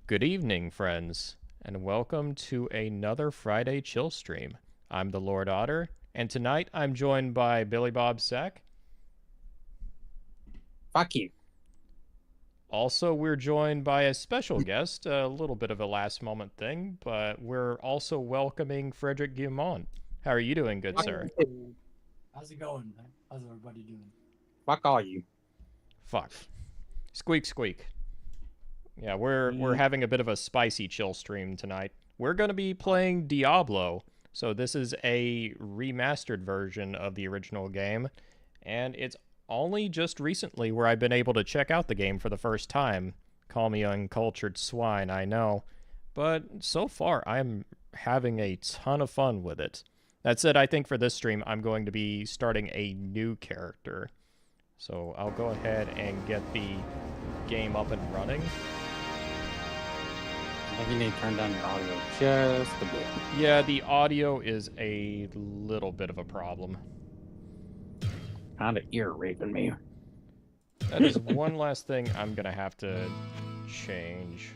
Good evening, friends, and welcome to another Friday chill stream. I'm the Lord Otter, and tonight I'm joined by Billy Bob Sack. Fuck you. Also, we're joined by a special guest, a little bit of a last moment thing, but we're also welcoming Frederick Guimont. How are you doing, good sir? How's it going? How's everybody doing? Fuck all you. Fuck. Squeak, squeak. Yeah, we're having a bit of a spicy chill stream tonight. We're going to be playing Diablo. So this is a remastered version of the original game, and it's only just recently where I've been able to check out the game for the first time. Call me uncultured swine, I know. But so far, I'm having a ton of fun with it. That said, I think for this stream, I'm going to be starting a new character. So I'll go ahead and get the game up and running. I think you need to turn down your audio just a bit. Yeah, the audio is a little bit of a problem. Kind of ear raping me. That is one last thing I'm going to have to change.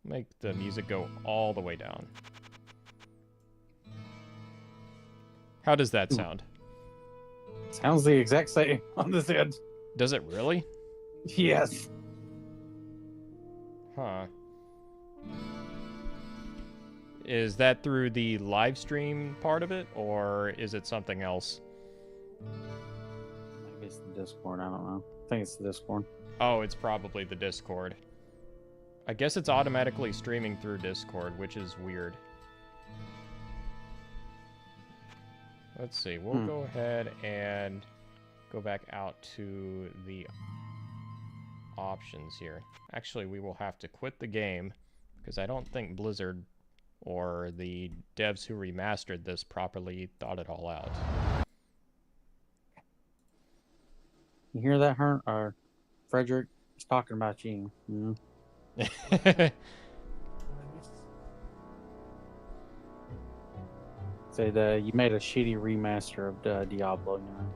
Make the music go all the way down. How does that sound? Sounds the exact same on this end. Does it really? Yes. Huh. Is that through the live stream part of it, or is it something else? Maybe it's the Discord. I don't know. I think it's the Discord. Oh, it's probably the Discord. I guess it's automatically streaming through Discord, which is weird. Let's see. We'll go ahead and go back out to the options here. Actually, we will have to quit the game because I don't think Blizzard or the devs who remastered this properly thought it all out. You hear that, or Frederick? He's talking about you. Said you made a shitty remaster of Diablo. You know?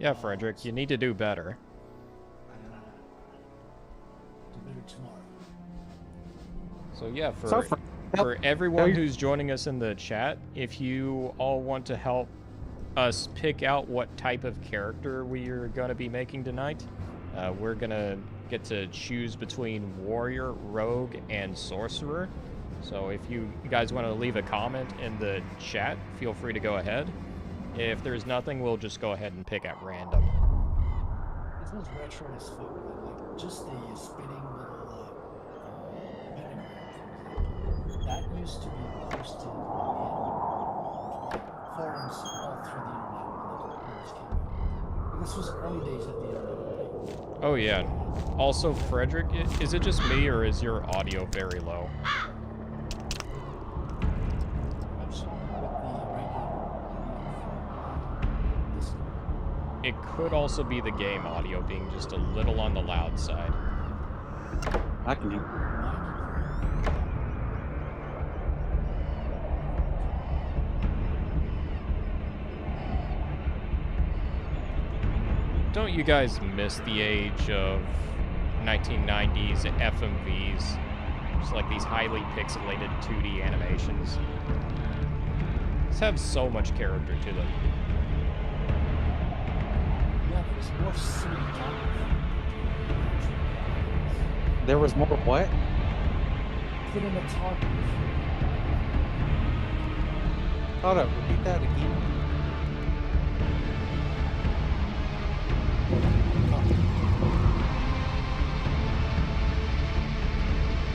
Yeah, Frederick, you need to do better. Do better tomorrow. So yeah, for everyone who's joining us in the chat, if you all want to help us pick out what type of character we are going to be making tonight, we're going to get to choose between warrior, rogue, and sorcerer. So if you guys want to leave a comment in the chat, feel free to go ahead. If there's nothing, we'll just go ahead and pick at random. It feels retro as fuck, man. Like just the spinning little pentagram. That used to be posted in forums all through the internet when it first came out. And this was early days of the internet. Oh yeah. Also, Frederick, is it just me or is your audio very low? I'm sorry, with the regular It could also be the game audio being just a little on the loud side. I can hear. Don't you guys miss the age of 1990s FMVs? Just like these highly pixelated 2D animations. These have so much character to them. Yeah, there's more cinematography. There was more what? Cinematography. Hold up. Repeat that again.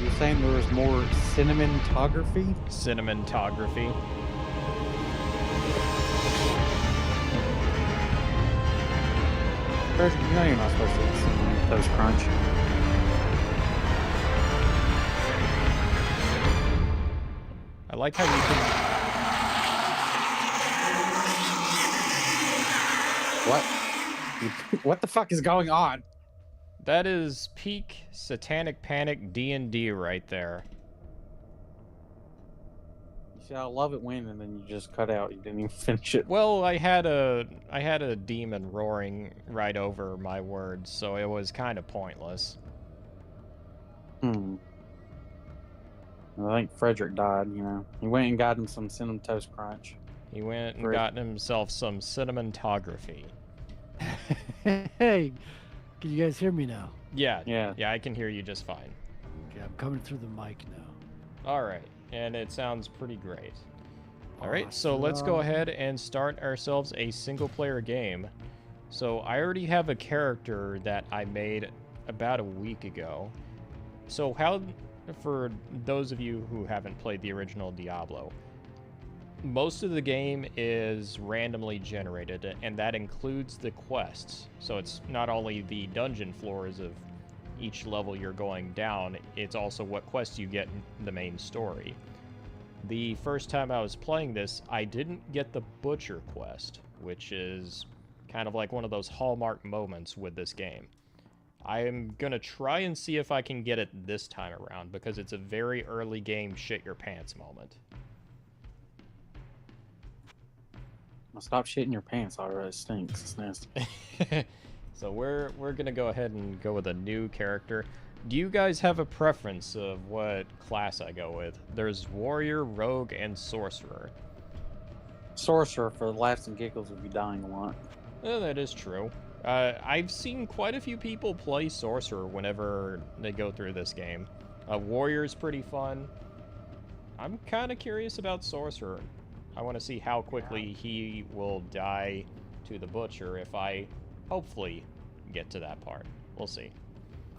You're saying there was more cinematography? Cinematography. You know you're not supposed to listen to those crunch. I like how you can... What? What the fuck is going on? That is peak Satanic Panic D&D right there. You see, I love it when, and then you just cut out. You didn't even finish it. Well, I had a demon roaring right over my words, so it was kind of pointless. Hmm. I think Frederick died, you know. He went and got him some Cinnamon Toast Crunch. He went and Great. got himself some cinematography. Hey, can you guys hear me now? Yeah, Yeah. I can hear you just fine. Okay, I'm coming through the mic now. All right, and it sounds pretty great. All right, so let's go ahead and start ourselves a single-player game. So I already have a character that I made about a week ago. So for those of you who haven't played the original Diablo, most of the game is randomly generated, and that includes the quests. So it's not only the dungeon floors of each level you're going down, it's also what quests you get in the main story. The first time I was playing this, I didn't get the Butcher quest, which is kind of like one of those hallmark moments with this game. I am gonna try and see if I can get it this time around, because it's a very early game shit your pants moment. Well, stop shitting your pants already. It stinks. It's nasty. So we're gonna go ahead and go with a new character. Do you guys have a preference of what class I go with? There's warrior, rogue, and sorcerer. Sorcerer for the laughs and giggles would be dying a lot. That is true. I've seen quite a few people play sorcerer whenever they go through this game. Warrior's pretty fun. I'm kind of curious about sorcerer. I want to see how quickly he will die to the butcher if I hopefully get to that part. We'll see.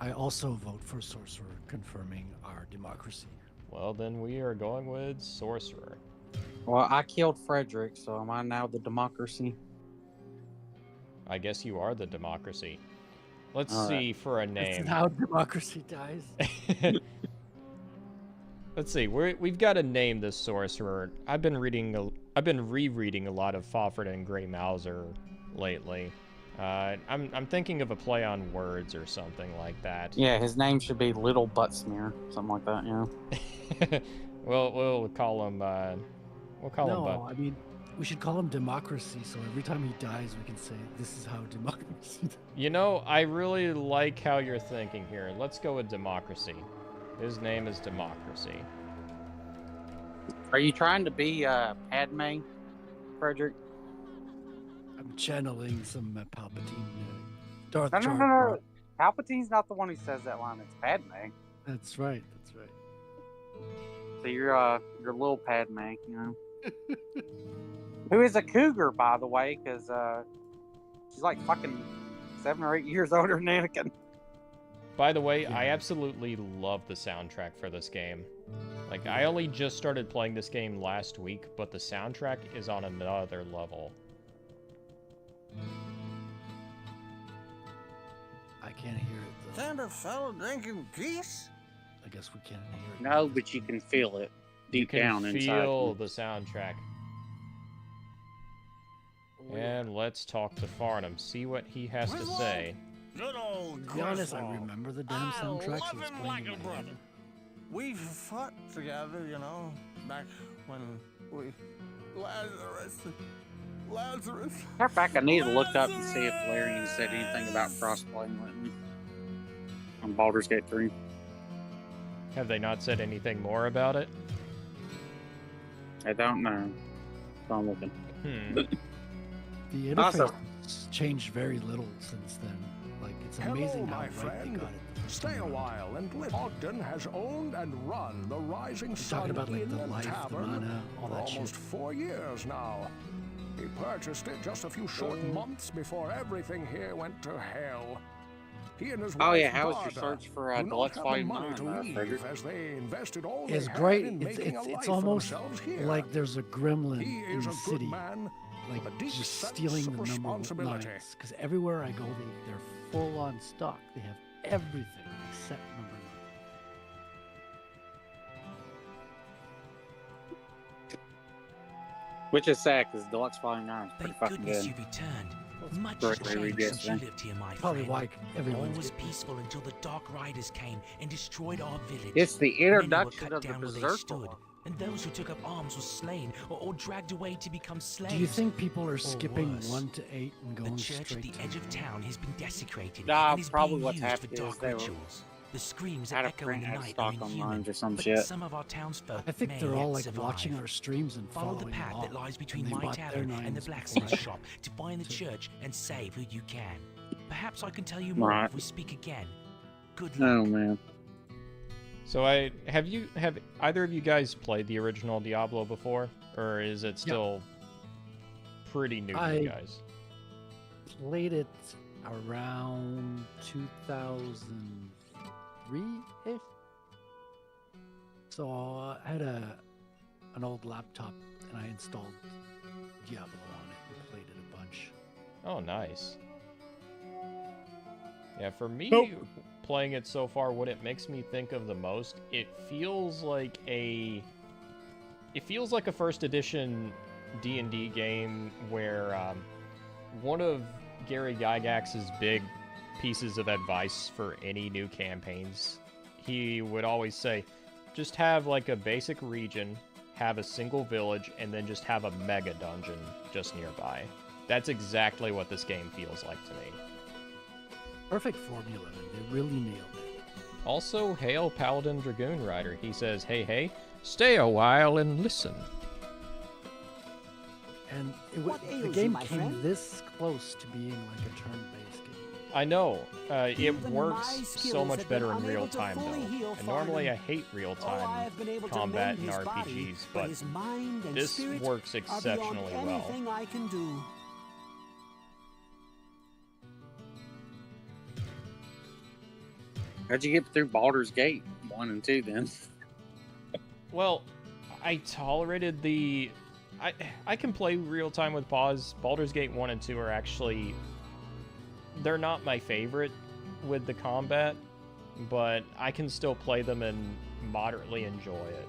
I also vote for Sorcerer, confirming our democracy. Well, then we are going with sorcerer. Well, I killed Frederick, so am I now the democracy? I guess you are the democracy. Let's All see right. for a This name. is how democracy dies. Let's see. We've got to name this sorcerer. I've been rereading a lot of Fawford and Grey Mouser lately. I'm thinking of a play on words or something like that. Yeah, his name should be Little Butt Smear, something like that. You know. We'll call him. We'll call him. No, I mean, we should call him democracy, so every time he dies, we can say, this is how democracy dies. You know, I really like how you're thinking here. Let's go with democracy. His name is Democracy. Are you trying to be Padme, Frederick? I'm channeling some Palpatine. Darth No. Jar. Palpatine's not the one who says that line. It's Padme. That's right. That's right. So you're little Padme, you know. Who is a cougar, by the way, because she's like fucking 7 or 8 years older than Anakin. By the way, Yeah. I absolutely love the soundtrack for this game. Like, I only just started playing this game last week, but the soundtrack is on another level. I can't hear it, though. Can't a fellow drinking peace? I guess we can't hear it. No, but you can feel it You deep can down feel inside. the soundtrack. And let's talk to Farnham, see what he has to Griswold? say. Good old To be honest, I Griswold. remember the damn I soundtrack, so love it's him playing like in a my brother. head. We fought together, you know, back when we... Lazarus. Matter of fact, I need to look up and see if Valerian said anything about crossplay lately on Baldur's Gate 3. Have they not said anything more about it? I don't know. So I'm looking. The Also- interface has changed very little since then. Like, it's Hello, amazing how my right friend. they got it. Stay a while and live. Ogden has owned and run the Rising You're Sun talking about, like, Inn the and life, the Tavern mana, all for that almost shit. 4 years now. He purchased it just a few short months before everything here went to hell. He and his Oh, wife, yeah, how was your Varda, search for do not Deluxe have the Volume money 9, to leave, Frederick? as they invested all It's they had great. in It's, making a it's, life it's for almost themselves here. like there's a gremlin He in is the a city, good man, like with a deep just sense stealing of the number one responsibility. lines. Because everywhere I go, they're full on stock. They have everything except number 9. Which is sad because Deluxe Volume 9 is pretty Thank fucking goodness good. you returned. Much Great has way to changed read since you this, lived here, my Probably friend. why everyone All was peaceful until the Dark Riders came and destroyed our village. It's the Many were introduction cut of the down where they Berserker stood, Law. and those who took up arms were slain or dragged away to become slaves. Do you think people are skipping worse. 1 to 8 and the going church at straight the to edge of town has been desecrated Nah, and is probably being what's used for happened is dark they were- rituals? The screams Had a that echo in friend the had night are Stockholm inhuman, lines or some but shit. some of our townsfolk I think may they're all yet like survive. watching our streams and Follow the following path along. that lies between And they my bought their tavern and the nines blacksmith before I shop to find the did. church and save who you can. Perhaps I can tell you more Right. if we speak again. Good luck. Oh man. So have either of you guys played the original Diablo before, or is it still pretty new to you guys? Played it around 2003-ish. So I had an old laptop and I installed Diablo on it and played it a bunch. Oh, nice. Yeah, for me, Nope. playing it so far, what it makes me think of the most, it feels like a first edition D&D game where one of Gary Gygax's big pieces of advice for any new campaigns, he would always say, just have like a basic region, have a single village, and then just have a mega dungeon just nearby. That's exactly what this game feels like to me. Perfect formula, and they really nailed it. Also, hail Paladin Dragoon Rider. He says, hey, stay a while and listen. And What the ails you, game my came friend? this close to being like a turn-based game. I know, it Even works my so skills much have been better in unable real to time, fully though. heal And normally I Farland. hate I real-time have been able to combat mend in his body, RPGs, but but his mind and this spirit works are beyond exceptionally well. anything I can do. How'd you get through Baldur's Gate 1 and 2 then? Well, I tolerated the... I can play real-time with pause. Baldur's Gate 1 and 2 are actually... They're not my favorite with the combat, but I can still play them and moderately enjoy it.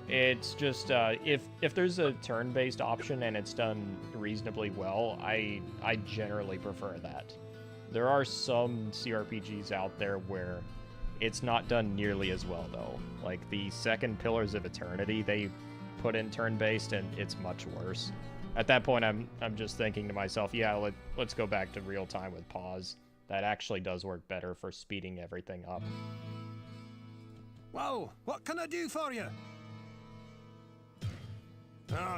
It's just, if there's a turn-based option and it's done reasonably well, I generally prefer that. There are some CRPGs out there where it's not done nearly as well, though. Like the second Pillars of Eternity, they put in turn-based, and it's much worse. At that point, I'm just thinking to myself, yeah, let's go back to real-time with pause. That actually does work better for speeding everything up. Well, what can I do for you?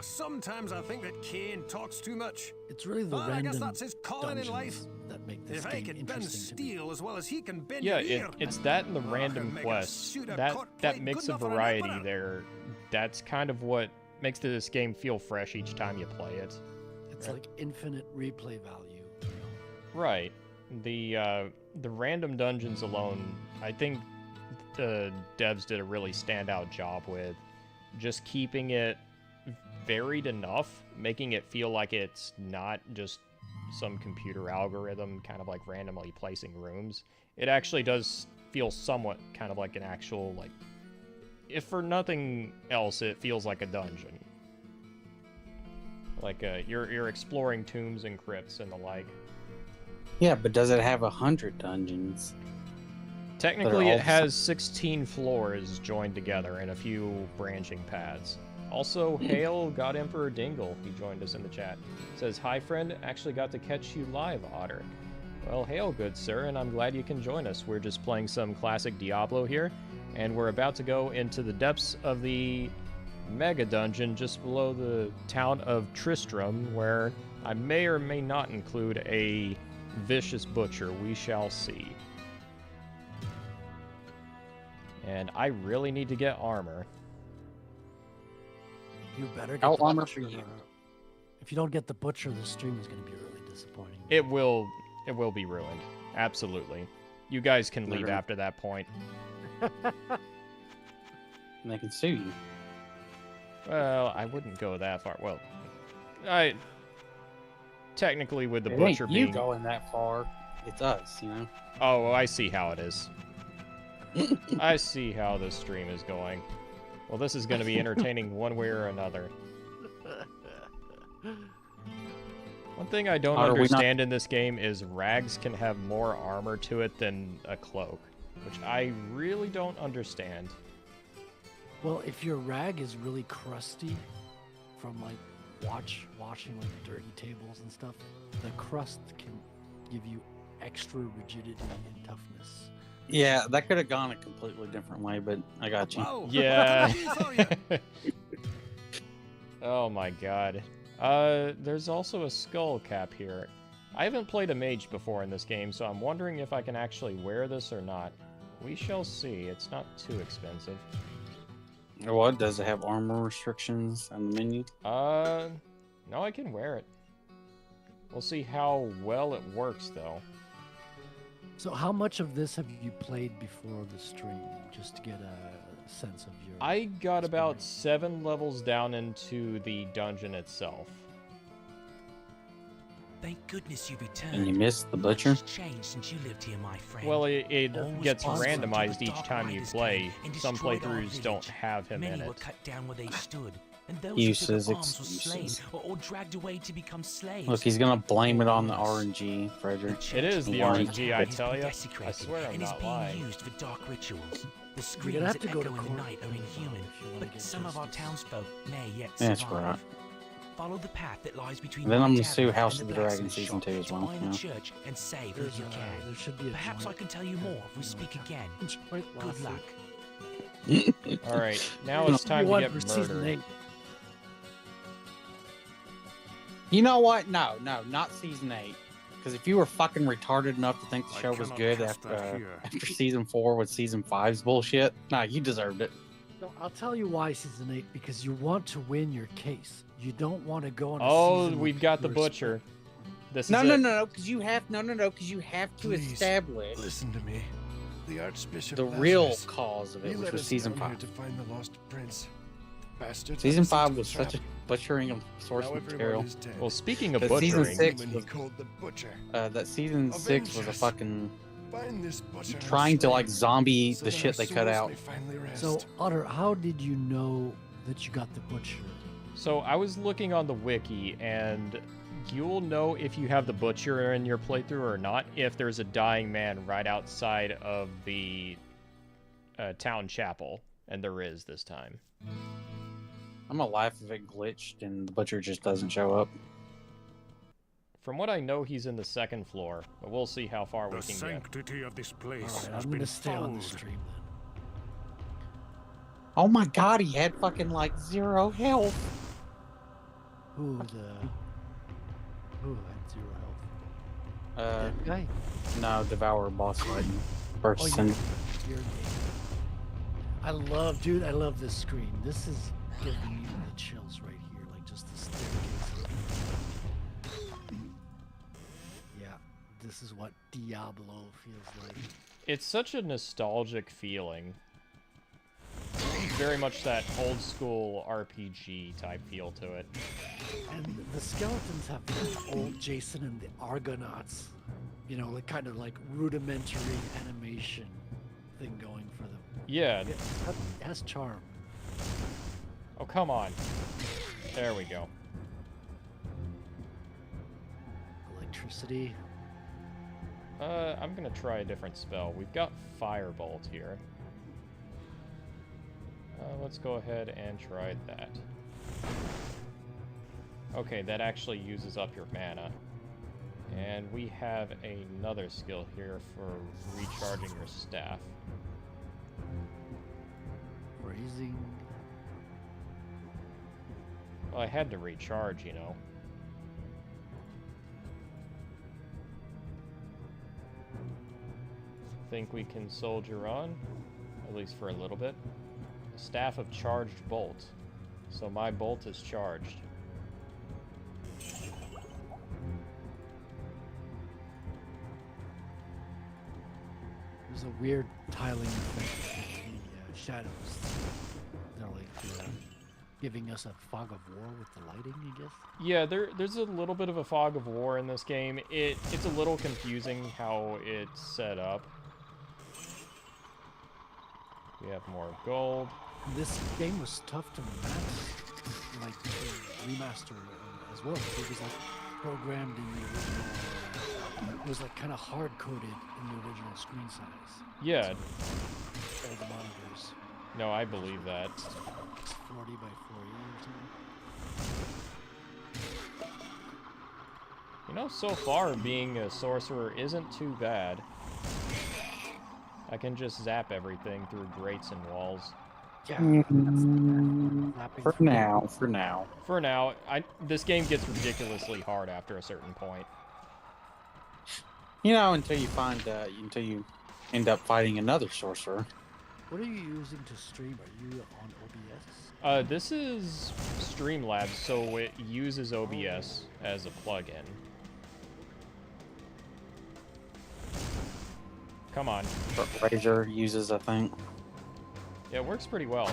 Sometimes I think that Kane talks too much. It's really the But I guess random that's his calling in life. dungeons that make this If I game can bend interesting to me. steel as well as he can bend Yeah, your ear. it's that and the Oh, random make a quests. suit of That cut that plate mix good of enough for an variety emperor. there, that's kind of what makes this game feel fresh each time you play it. It's like infinite replay value. You know? Right. The random dungeons alone, I think the devs did a really standout job with just keeping it varied enough, making it feel like it's not just some computer algorithm kind of like randomly placing rooms. It actually does feel somewhat kind of like an actual, like, if for nothing else, it feels like a dungeon. Like you're exploring tombs and crypts and the like. Yeah, but does it have 100 dungeons? Technically, all it has 16 floors joined together and a few branching paths. Also, hail God Emperor Dingle. He joined us in the chat. Says, hi friend, actually got to catch you live, Otter. Well, hail good sir, and I'm glad you can join us. We're just playing some classic Diablo here, and we're about to go into the depths of the mega dungeon just below the town of Tristram, where I may or may not include a vicious butcher. We shall see. And I really need to get armor. You better get How the armor butcher. for you? If you don't get the butcher, the stream is going to be really disappointing. It will be ruined. Absolutely. You guys can leave Never. after that point. And they can sue you. Well, I wouldn't go that far. Well, technically with the It butcher ain't you being... going that far. It's us, you know? Oh, well, I see how it is. I see how this stream is going. Well, this is going to be entertaining one way or another. One thing I don't Are we not- understand in this game is rags can have more armor to it than a cloak, which I really don't understand. Well, if your rag is really crusty from like washing like dirty tables and stuff, the crust can give you extra rigidity and toughness. Yeah, that could have gone a completely different way, but I got you. Whoa. Yeah. Saw ya. Oh my god. There's also a skull cap here. I haven't played a mage before in this game, so I'm wondering if I can actually wear this or not. We shall see. It's not too expensive. What? Does it have armor restrictions on the menu? No, I can wear it. We'll see how well it works, though. So how much of this have you played before the stream, just to get a sense of your... I got about experience? 7 levels down into the dungeon itself. Thank goodness you returned. And you missed the Much butcher? has changed since you lived here, my friend. Well, it All was gets possible until randomized the each Dark time you Riders play. came and Some destroyed our playthroughs don't village. have him Many in were it. cut down where they stood, and those Uses, who took arms were slain excuses. or dragged away to become slaves. Look, he's gonna blame it on the RNG, Frederick. It is the Why? RNG, I has tell been ya. I desecrated swear I'm and is not being lying. used for dark rituals. The You're screams gonna have that to go echo to in the court night are for that inhuman, if you wanna but get some of our justice. townsfolk may yet That's survive. right. Follow the path that lies between And then I'm my gonna sue tavern House and of the Dragon blacksmith Season shop 2 as to well, find yeah. the church and save who There's you can. there should be a Perhaps I joint. can tell you more if we speak again. Joint Good lawsuit. luck. Alright, now it's time to One get for season murdered. 8. You know what? No, not season 8. Because if you were fucking retarded enough to think the I show was cannot good cast that after, here. after season 4 with season 5's bullshit, nah, you deserved it. No, I'll tell you why season 8, because you want to win your case. You don't want to go on a Oh, season we've with got the your butcher. This No, is no, it. no, because you have because you have to Please, establish Listen to me. The Archbishop the real Lazarus, cause of he it, which led was us season down here 5. to find the lost prince. Bastards Season led us 5 into was a such a trap. butchering of source Now everyone material. is dead. Well, speaking of That season butchering, 6 Demon was he called the butcher. that season 6 was a Avengers. fucking Find this butcher and trying to slay like him, zombie so the that shit our they cut souls out. may finally rest. So, Otter, how did you know that you got the butcher? so I was looking on the wiki, and you'll know if you have the butcher in your playthrough or not if there's a dying man right outside of the town chapel, and there is this time. I'm gonna laugh if it glitched and the butcher just doesn't show up. From what I know, he's in the 2nd floor, but we'll see how far we the can get. sanctity of this place Alright, has I'm been gonna stay on the fouled. stream Oh my god, he had fucking like 0 health. then. Who had 0 health? Uh, That guy? no, Devour boss fight. First Oh, sin. Your game. I love this screen. This is giving me the chills right here, like just the staircase. Yeah, this is what Diablo feels like. It's such a nostalgic feeling. Very much that old school RPG type feel to it. And the skeletons have that old Jason and the Argonauts, you know, like kind of like rudimentary animation thing going for them. Yeah. It has charm. Oh, come on. There we go. Electricity. I'm gonna try a different spell. We've got Firebolt here. Let's go ahead and try that. Okay, that actually uses up your mana. And we have another skill here for recharging your staff. Raising. Well, I had to recharge, you know. Think we can soldier on, at least for a little bit. Staff of Charged Bolt. So my bolt is charged. There's a weird tiling effect with the shadows. They're like giving us a fog of war with the lighting, I guess. Yeah, there's a little bit of a fog of war in this game. It's a little confusing how it's set up. We have more gold. This game was tough to match, like to remaster as well. It was like programmed in the original. It was like kind of hard coded in the original screen size. Yeah, All the monitors. no, I believe that. It's 40 by 40 or something. You know, so far being a sorcerer isn't too bad. I can just zap everything through grates and walls. Yeah, For now, for now. For now, this game gets ridiculously hard after a certain point. You know, until you end up fighting another sorcerer. What are you using to stream? Are you on OBS? This is Streamlabs, so it uses OBS as a plugin. Come on. But Razor uses, I think. Yeah, it works pretty well.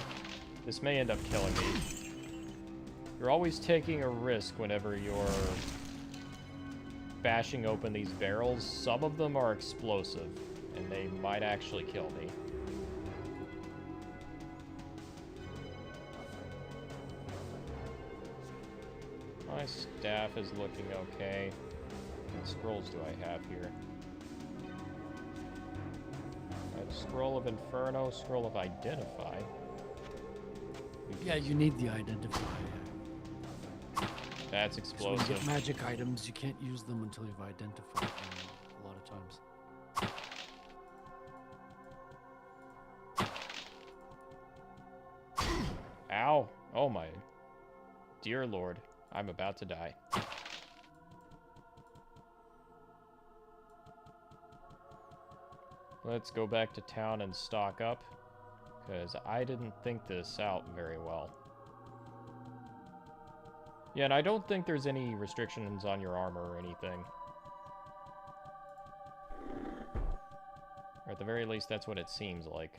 This may end up killing me. You're always taking a risk whenever you're bashing open these barrels. Some of them are explosive, and they might actually kill me. My staff is looking okay. What scrolls do I have here? I have Scroll of Inferno, Scroll of Identify. Yeah, you need the identifier. That's So when explosive. you get magic items, you can't use them until you've identified them a lot of times. Ow! Oh my dear lord. I'm about to die. Let's go back to town and stock up, because I didn't think this out very well. Yeah, and I don't think there's any restrictions on your armor or anything. Or at the very least, that's what it seems like.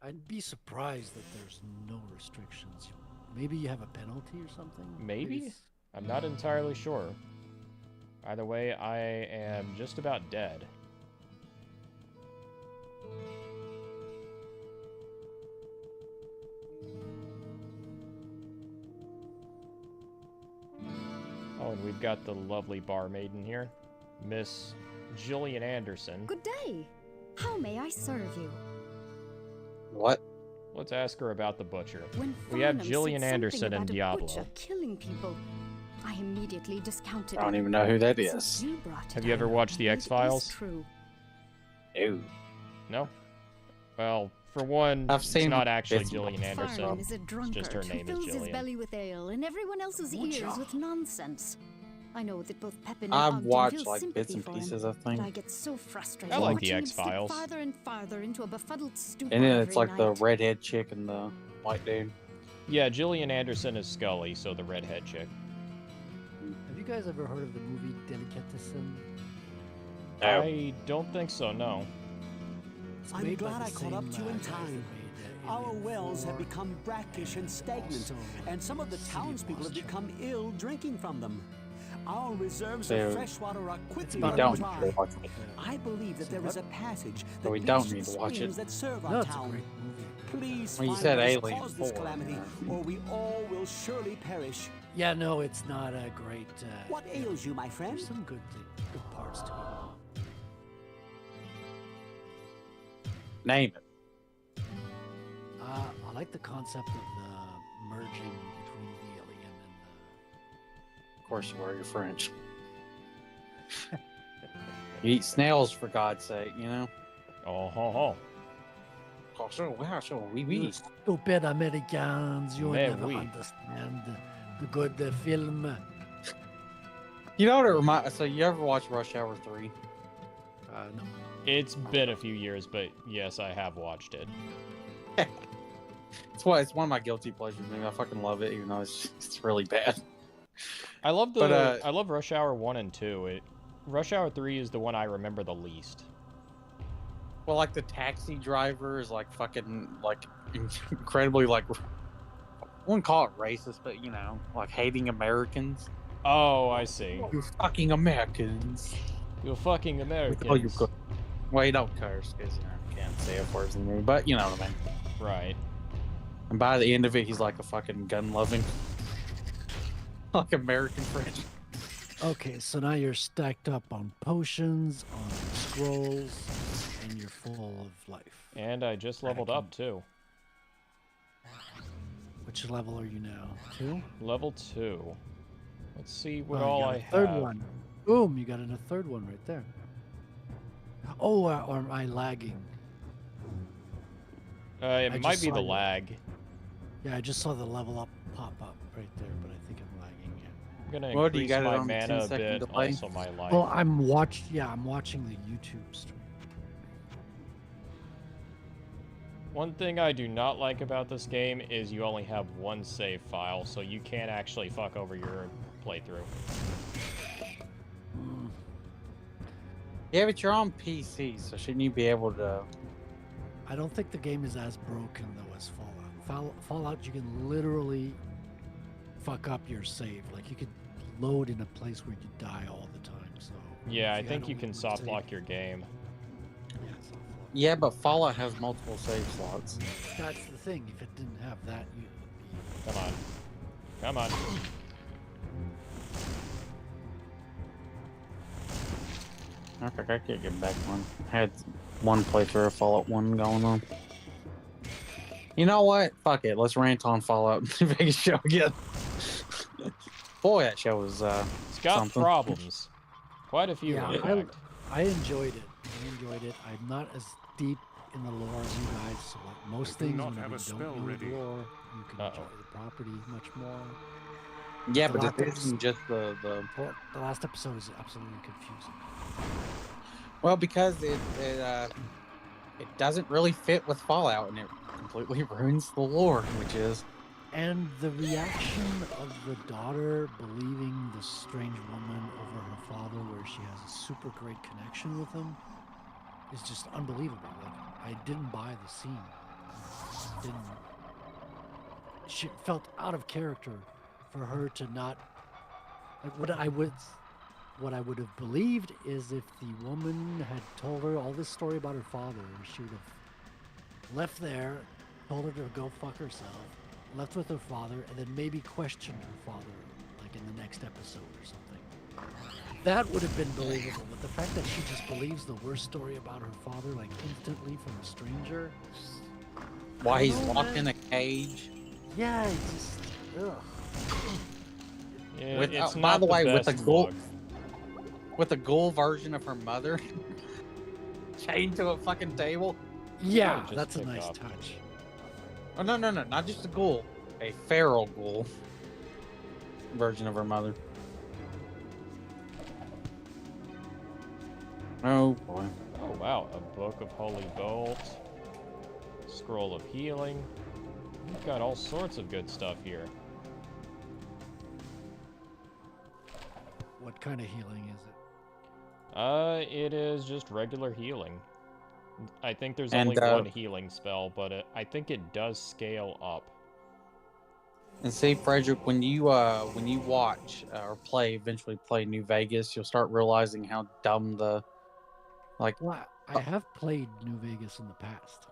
I'd be surprised that there's no restrictions. Maybe you have a penalty or something? Maybe? I'm not entirely sure. Either way, I am just about dead. Oh, and we've got the lovely barmaid in here, Miss Jillian Anderson. Good day. How may I serve you? What? Let's ask her about the butcher. When We have Farnham Jillian said Anderson something in about a Diablo. butcher killing people, I immediately discounted I don't it. even know who that Since is. you brought it Have you ever up, watched The it X-Files? is true. Ew. No? Well, for one, I've it's seen not actually bits and Jillian bobs. Farnham Anderson. is a It's drunkard just her who name is fills his Jillian. belly with ale and everyone else's ears with nonsense. I know that both Pepin and I've Ogden watched feel like bits sympathy and for pieces, him, I think. but I get so frustrated I like The watching him slip X-Files. farther and farther into a befuddled stupor And then every it's like the night. redhead chick and the white dude. Yeah, Jillian Anderson is Scully, so the redhead chick. Have you guys ever heard of the movie Delicatessen? No. I don't think so, no. It's I'm made by glad the I caught up same, to you in guys time. that made, Our Alien wells have 4, become brackish and stagnant, also and some of the City townspeople have Monster. become ill drinking from them. Our reserves So, of fresh water are quickly about We running don't dry. need to watch it. I believe that Say there is a what? passage So that we leads don't to need the to watch it. streams that serve our No, it's a town. great movie. Please Well, you find said what has Alien caused this 4, calamity, yeah. or we all will surely perish. Yeah, no, it's not a great. What ails you, my friend? There's some good parts to it. Name it. I like the concept of the merging between the alien and Of course you are. You're French. You eat snails, for God's sake, you know? Oh, ho, ho. Oh, sure, wow, sure, oui, the oui. stupid Americans. You will Mais never oui. understand the good film. You know what it reminds? So you ever watch Rush Hour 3? No. It's been a few years, but yes, I have watched it. It's one of my guilty pleasures, man. I fucking love it, even though it's really bad. I love the But, I love Rush Hour 1 and 2. Rush Hour 3 is the one I remember the least. Well, like the taxi driver is like fucking like incredibly like I wouldn't call it racist, but you know, like hating Americans. Oh, I see. You fucking Americans. You fucking Americans. Oh, you could. Well, you don't curse because you know you can't say F words in there, but you know what I mean. Right. And by the end of it, he's like a fucking gun-loving, like American French. Okay, so now you're stacked up on potions, on scrolls, and you're full of life. And I just leveled up too. Which level are you now? 2? Level 2. Let's see what Oh, you all got I a third have. one. Boom, you got a third one right there. Oh, or am I lagging? It I might just be saw the you. lag. Yeah, I just saw the level up pop up right there, but I think I'm lagging. Yeah. I'm gonna Well, do you increase got it my on mana a 10-second bit, delay? also my life. Well, I'm watching the YouTube stream. One thing I do not like about this game is you only have one save file, so you can't actually fuck over your playthrough. Yeah, but you're on PC, so shouldn't you be able to? I don't think the game is as broken though as Fallout. Fallout, you can literally fuck up your save. Like you could load in a place where you die all the time. So Yeah, if I had think a you can weak soft save- lock your game. Yeah, soft lock. Yeah, but Fallout has multiple save slots. That's the thing. If it didn't have that, you'd be. Come on. Come on. I think I can't get back one. I had one playthrough of Fallout 1 going on. You know what? Fuck it. Let's rant on Fallout New Vegas show again. Boy, that show was It's got something. problems. Quite a few, Yeah, in fact. I enjoyed it. I'm not as deep in the lore as you guys. So like most do things, not whenever have a you spell don't know ready. the lore, you can Uh-oh. enjoy the property much more. Yeah, The but it last isn't just the. The last episode is absolutely confusing. Well, because it doesn't really fit with Fallout, and it completely ruins the lore, which is. And the reaction of the daughter believing the strange woman over her father, where she has a super great connection with him, is just unbelievable. Like, I didn't buy the scene. Didn't. She felt out of character for her to not. Like, what I would have believed is if the woman had told her all this story about her father, she would have left there, told her to go fuck herself, left with her father, and then maybe questioned her father, like in the next episode or something. That would have been believable, but the fact that she just believes the worst story about her father, like instantly from a stranger. Why he's know, locked man. in a cage. Yeah, it's just. Ugh. Yeah, With, it's by not the way, with best the ghoul, look. with a ghoul version of her mother chained to a fucking table. Yeah, just that's a pick nice up. touch. Oh no, not just a ghoul, a feral ghoul version of her mother. Oh boy. Oh wow, a Book of Holy Bolt, Scroll of Healing. We've got all sorts of good stuff here. What kind of healing is it? It is just regular healing. I think there's And, only one healing spell, but I think it does scale up. And see, Frederick, when you watch or eventually play New Vegas, you'll start realizing how dumb Well, I have played New Vegas in the past.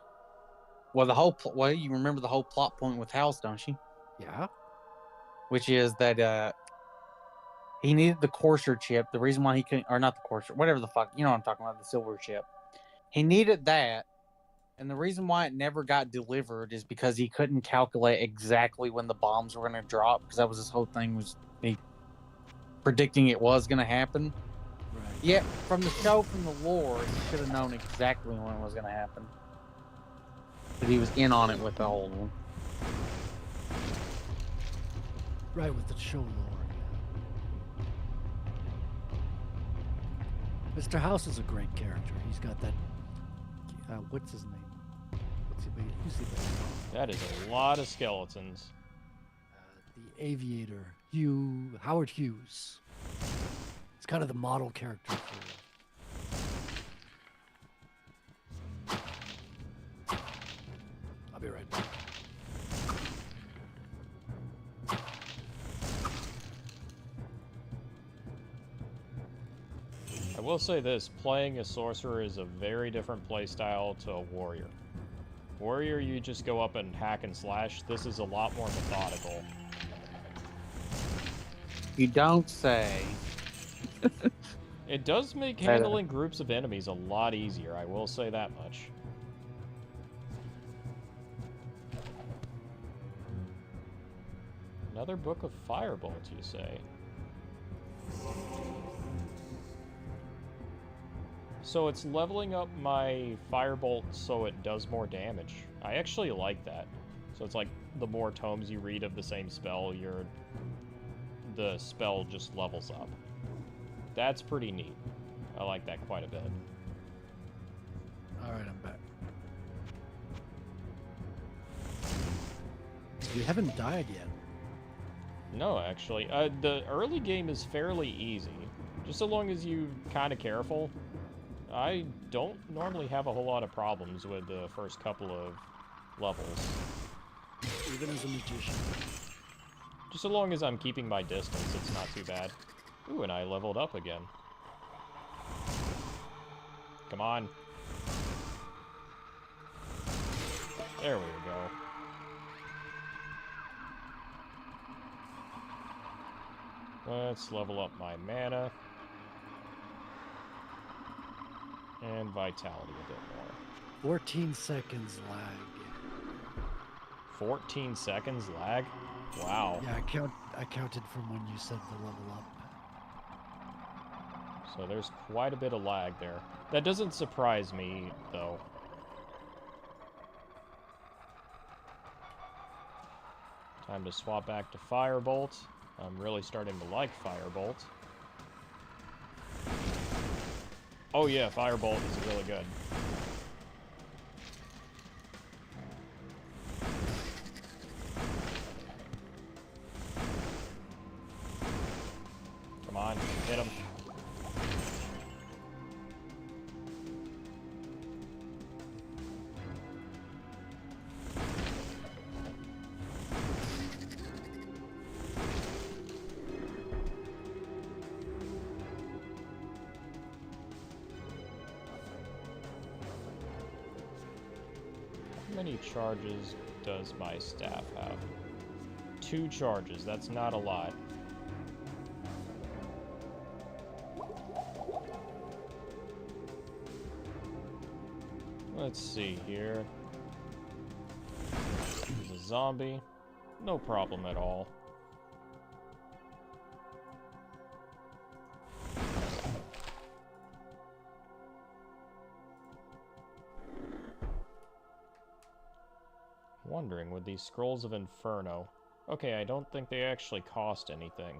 you remember the whole plot point with House, don't you? Yeah. Which is that he needed the Courser chip. The reason why he couldn't, or not the Courser, whatever the fuck, you know what I'm talking about, the silver chip. He needed that, and the reason why it never got delivered is because he couldn't calculate exactly when the bombs were going to drop, because that was his whole thing, was he predicting it was going to happen. Right. Yeah, from the show, from the lore, he should have known exactly when it was going to happen. But he was in on it with the old one. Right, with the show lore. Mr. House is a great character. He's got that. What's his name? Who's he based on? That is a lot of skeletons. The aviator, Howard Hughes. It's kind of the model character for. I'll be right back. I will say this, playing a sorcerer is a very different playstyle to a warrior. Warrior, you just go up and hack and slash. This is a lot more methodical. You don't say. It does make handling groups of enemies a lot easier, I will say that much. Another Book of Firebolt, you say? So it's leveling up my firebolt so it does more damage. I actually like that. So it's like the more tomes you read of the same spell, the spell just levels up. That's pretty neat. I like that quite a bit. Alright, I'm back. You haven't died yet. No, actually. The early game is fairly easy. Just so long as you're kind of careful. I don't normally have a whole lot of problems with the first couple of levels. Even as a magician. Just so long as I'm keeping my distance, it's not too bad. Ooh, and I leveled up again. Come on. There we go. Let's level up my mana. And vitality a bit more. 14 seconds lag. 14 seconds lag? Wow. Yeah, I counted from when you said the level up. So there's quite a bit of lag there. That doesn't surprise me, though. Time to swap back to Firebolt. I'm really starting to like Firebolt. Oh yeah, Firebolt is really good. Come on, hit him. How many charges does my staff have? 2 charges, that's not a lot. Let's see here. There's a zombie. No problem at all. Wondering with these Scrolls of Inferno. Okay, I don't think they actually cost anything.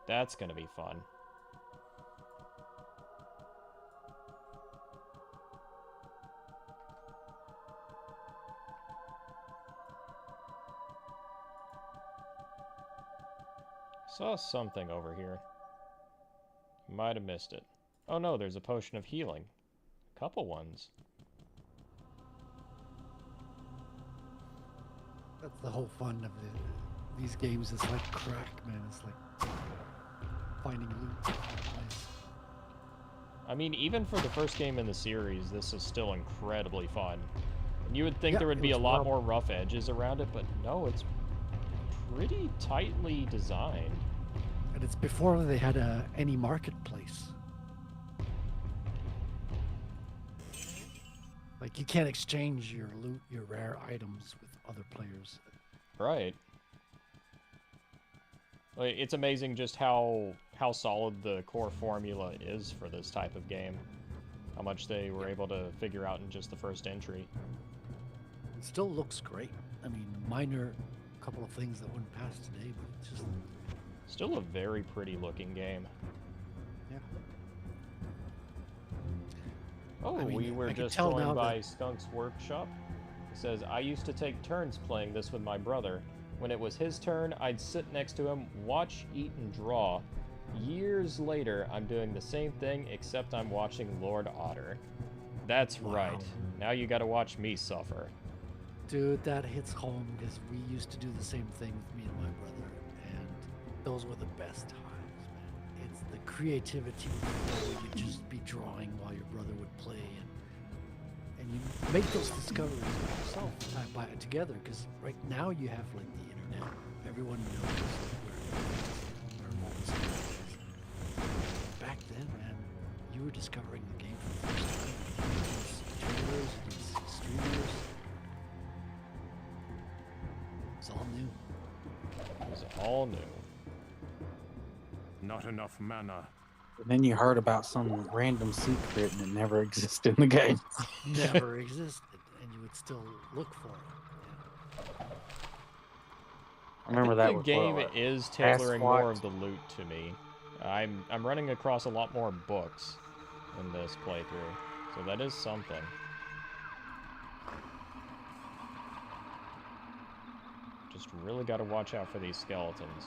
That's gonna be fun. Saw something over here. Might have missed it. Oh no, there's a potion of healing. A couple ones. That's the whole fun of these games. It's like crack, man. It's like finding loot. I mean, even for the first game in the series, this is still incredibly fun. And you would think Yeah, there would it be a was lot rough. more rough edges around it, but no, it's pretty tightly designed. And it's before they had any marketplace. Like, you can't exchange your loot, your rare items with other players. Right. Like, it's amazing just how solid the core formula is for this type of game. How much they were able to figure out in just the first entry. It still looks great. I mean, minor couple of things that wouldn't pass today, but it's just... Still a very pretty looking game. Yeah. Oh, I mean, we were I can just tell joined now by that- Skunk's Workshop. It says, I used to take turns playing this with my brother. When it was his turn, I'd sit next to him, watch, eat, and draw. Years later, I'm doing the same thing, except I'm watching Lord Otter. That's Wow. right. Now you gotta watch me suffer. Dude, that hits home because we used to do the same thing with me and my brother, and those were the best times, man. It's the creativity where you could just be drawing while your brother would play, and you make those discoveries by yourself, together, because right now you have like the internet. Everyone knows where most is. Back then, man, you were discovering the game for the first time. You see trailers, you see streamers. It's all new. It was all new. Not enough mana. And then you heard about some random secret and it never existed in the game. Never existed, and you would still look for it. I remember think that the was game what, is Past tailoring SWAT? more of the loot to me. I'm running across a lot more books in this playthrough, so that is something. Just really got to watch out for these skeletons.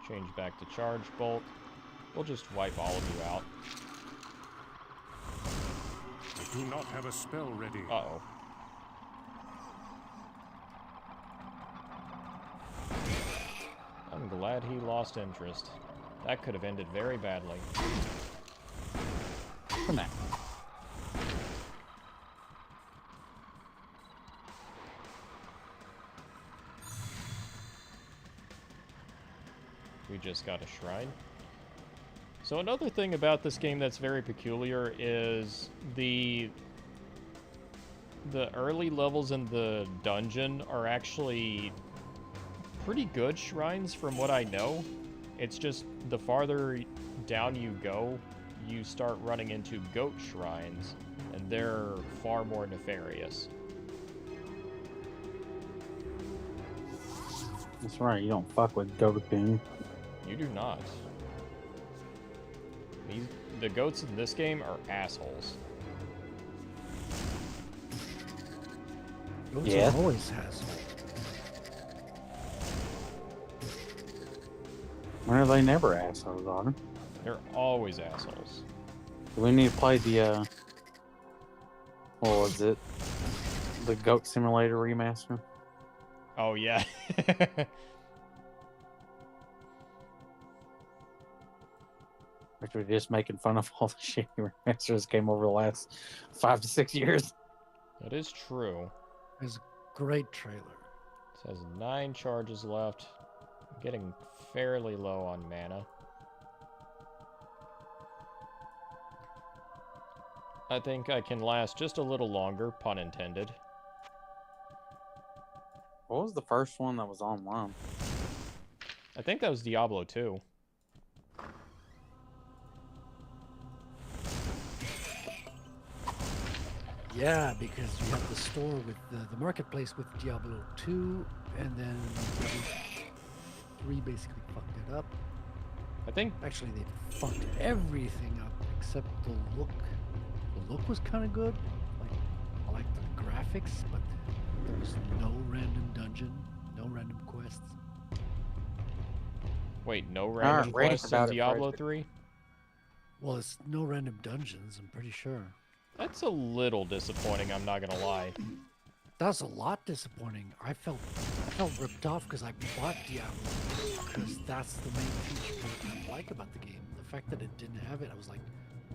Change back to charge bolt. We'll just wipe all of you out. I do not have a spell ready. Uh-oh. I'm glad he lost interest. That could have ended very badly. Come on. We just got a shrine. So another thing about this game that's very peculiar is the early levels in the dungeon are actually pretty good shrines from what I know. It's just the farther down you go, you start running into goat shrines, and they're far more nefarious. That's right, you don't fuck with Goat King. You do not. The goats in this game are assholes. Goats Yeah. always has. When are they never assholes, Otter? They're always assholes. Do we need to play the, what was it? The Goat Simulator remaster? Oh, yeah. Which we're just making fun of all the shitty remasters that came over the last 5 to 6 years. That is true. It's a great trailer. It has 9 charges left. I'm getting fairly low on mana. I think I can last just a little longer, pun intended. What was the first one that was online? I think that was Diablo 2. Yeah, because you have the store with the marketplace with Diablo 2, and then Diablo 3 basically fucked it up. I think Actually, they fucked everything up except the look. The look was kind of good. Like, I liked the graphics, but there was no random dungeon, no random quests. Wait, no random ready quests about in it, Diablo Fred. 3? Well, it's no random dungeons, I'm pretty sure. That's a little disappointing, I'm not gonna lie. That's a lot disappointing. I felt ripped off because I bought Diablo because that's the main feature that I like about the game. The fact that it didn't have it, I was like,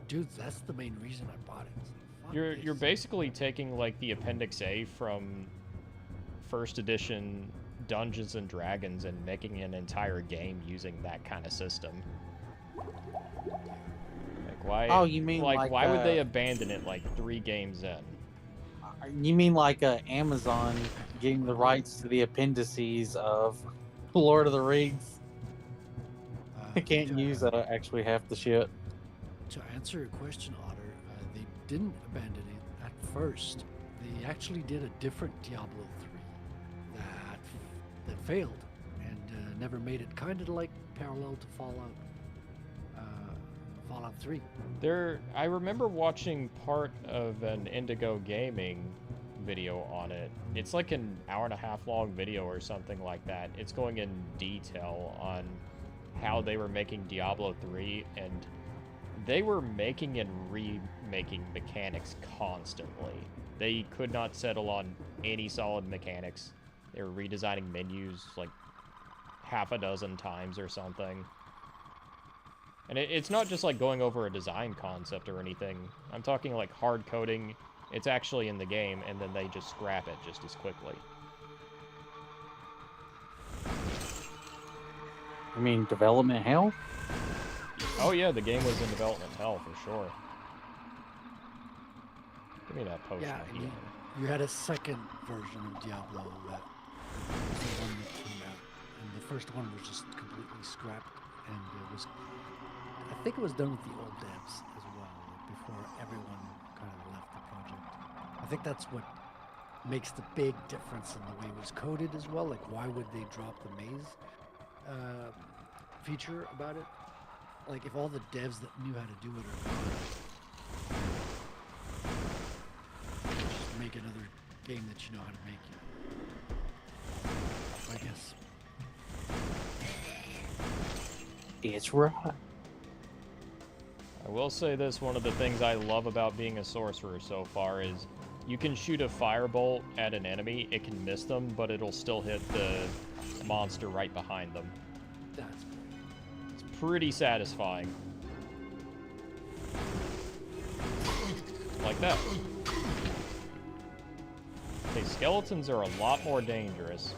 dude, that's the main reason I bought it. I was like, fuck You're this. basically taking like the Appendix A from first edition Dungeons and Dragons and making an entire game using that kind of system. Like why? Oh, you mean like, why would they abandon it like 3 games in? You mean like Amazon getting the rights to the appendices of Lord of the Rings? They can't to- use actually half the shit. To answer your question, Otter, they didn't abandon it at first. They actually did a different Diablo 3 that failed and never made it. Kind of like parallel to Fallout 3. I remember watching part of an Indigo Gaming video on it. It's like an hour-and-a-half long video or something like that. It's going in detail on how they were making Diablo 3, and they were making and remaking mechanics constantly. They could not settle on any solid mechanics. They were redesigning menus like half a dozen times or something. And it's not just like going over a design concept or anything. I'm talking like hard coding. It's actually in the game, and then they just scrap it just as quickly. I mean, development hell? Oh yeah, the game was in development hell for sure. Give me that potion Yeah, of and healing. you had a second version of Diablo that was the one that came out, and the first one was just completely scrapped. and it was. I think it was done with the old devs as well, like before everyone kind of left the project. I think that's what makes the big difference in the way it was coded as well. Like, why would they drop the maze feature about it? Like, if all the devs that knew how to do it are gone, just make another game that you know how to make. I guess. It's right. I will say this, one of the things I love about being a sorcerer so far is you can shoot a firebolt at an enemy, it can miss them, but it'll still hit the monster right behind them. That's It's pretty satisfying. Like that. Okay, skeletons are a lot more dangerous.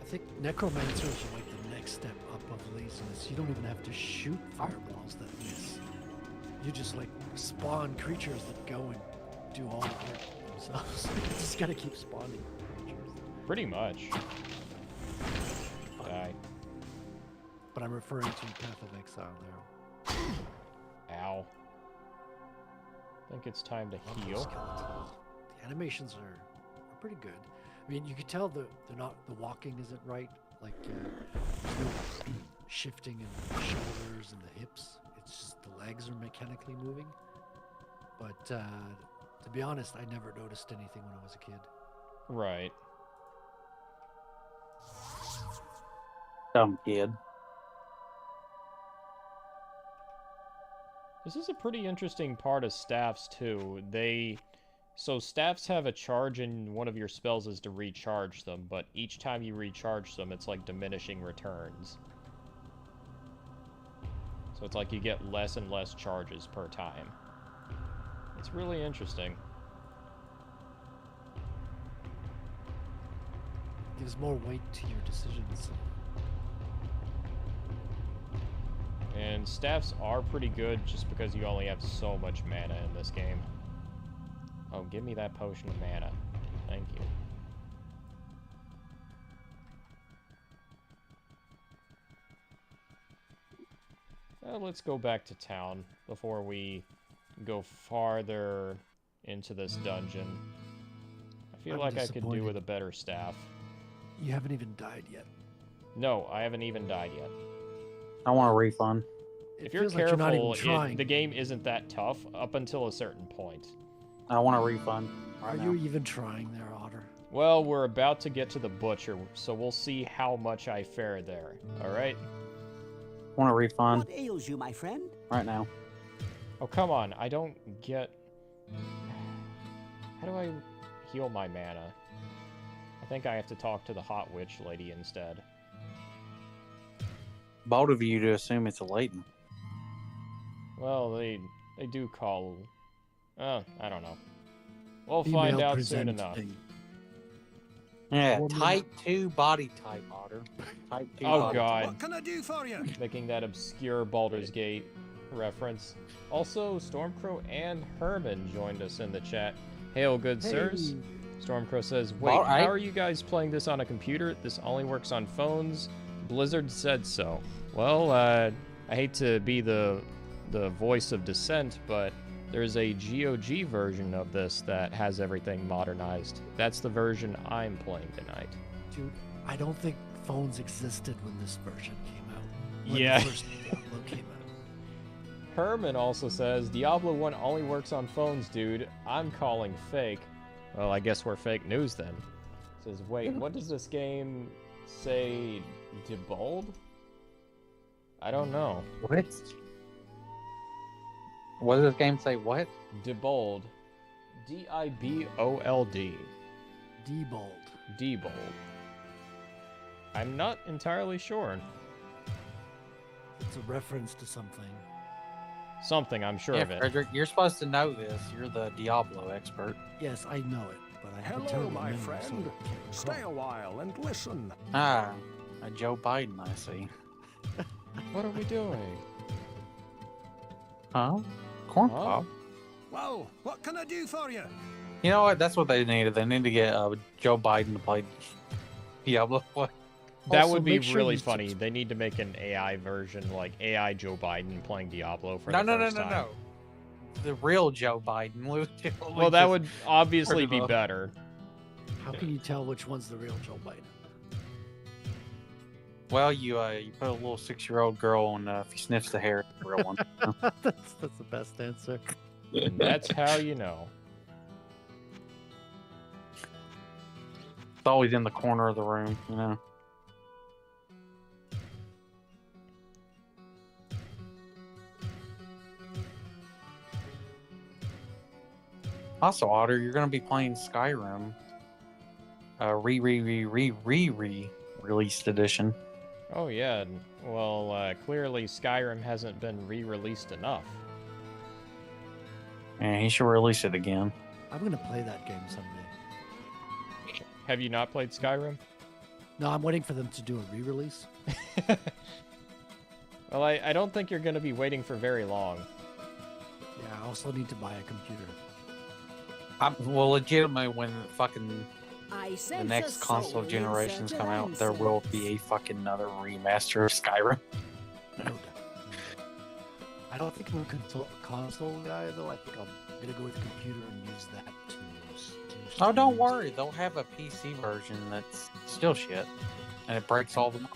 I think necromancers are like the next step up of laziness. You don't even have to shoot fireballs that miss. You just like spawn creatures that go and do all the work themselves. You just gotta keep spawning creatures. Pretty much. Die. But I'm referring to Path of Exile there. Ow. I think it's time to heal. Skeletons. The animations are pretty good. I mean, you could tell they're not, the walking isn't right. Like, there's no shifting in the shoulders and the hips. It's just the legs are mechanically moving. But to be honest, I never noticed anything when I was a kid. Right. Dumb kid. This is a pretty interesting part of staffs, too. So staffs have a charge, and one of your spells is to recharge them, but each time you recharge them, it's like diminishing returns. So it's like you get less and less charges per time. It's really interesting. Gives more weight to your decisions. And staffs are pretty good just because you only have so much mana in this game. Oh, give me that potion of mana. Thank you. Let's go back to town before we go farther into this dungeon. I feel like I could do with a better staff. You haven't even died yet. No, I haven't even died yet. I want a refund. If you're careful, the game isn't that tough up until a certain point. I want a refund. Are you even trying there, Otter? Well, we're about to get to the butcher, so we'll see how much I fare there. Alright? Want a refund? What ails you, my friend? Right now. Oh, come on. I don't get... How do I heal my mana? I think I have to talk to the hot witch lady instead. Bold of you to assume it's a Leighton. Well, they do call... I don't know. We'll find out soon enough. Yeah, type 2 body type, Otter. Type 2 Oh, body God. type. What can I do for you? Making that obscure Baldur's Gate reference. Also, Stormcrow and Herman joined us in the chat. Hail, good sirs. Stormcrow says, wait, how are you guys playing this on a computer? This only works on phones. Blizzard said so. Well, I hate to be the voice of dissent, but there's a GOG version of this that has everything modernized. That's the version I'm playing tonight. Dude, I don't think phones existed when this version came out. Yeah. The first Diablo came out. Herman also says, Diablo 1 only works on phones, dude. I'm calling fake. Well, I guess we're fake news then. Says, wait, what does this game say? Dibold? I don't know. What? What does this game say? What? Dibold. D-I-B-O-L-D. Diebold. Diebold. I'm not entirely sure. It's a reference to something. Something, I'm sure of it. Frederick, you're supposed to know this. You're the Diablo expert. Yes, I know it, but I have a Hello, terrible my memory, so friend. I can't Stay recall. a while and listen. Ah, a Joe Biden, I see. What are we doing? Huh? Corn Huh? pop? Well, what can I do for you? You know what? That's what they needed. They need to get Joe Biden to play Diablo. That Also, would be make sure really you funny. They need to make an AI version, like AI Joe Biden playing Diablo for No, the no, no, first no, time. no. The real Joe Biden. Well, that would obviously turn it be off. better. How can you tell which one's the real Joe Biden? Well, you put a little 6-year-old girl on. If he sniffs the hair, it's the real one. that's the best answer. And that's how you know. It's always in the corner of the room, you know. Also, Otter, you're gonna be playing Skyrim, released edition. Oh yeah. Well, clearly Skyrim hasn't been re-released enough. And he should release it again. I'm gonna play that game someday. Have you not played Skyrim? No, I'm waiting for them to do a re-release. Well, I don't think you're going to be waiting for very long. Yeah, I also need to buy a computer. Well, legitimately, when fucking I the sense next a console soul in generations search come of out, there will answers. be a fucking another remaster of Skyrim. No doubt. I don't think I'm a console guy though. I think I'm gonna go with the computer and use that to. Oh, don't stream. worry. They'll have a PC version that's still shit, and it breaks all the mods.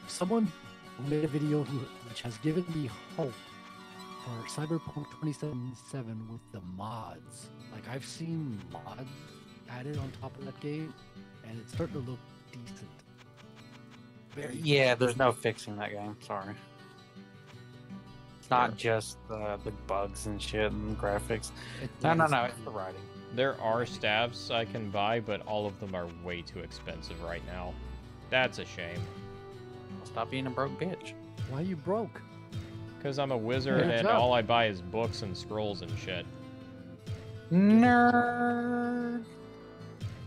Someone who made a video which has given me hope for Cyberpunk 2077 with the mods. Like, I've seen mods added on top of that game, and it's starting to look decent. Very Yeah, there's no fixing that game. Sorry. It's not just the bugs and shit and graphics. No, it's the writing. There are staffs I can buy, but all of them are way too expensive right now. That's a shame. Stop being a broke bitch. Why you broke? Because I'm a wizard Good and job. all I buy is books and scrolls and shit. Nerd.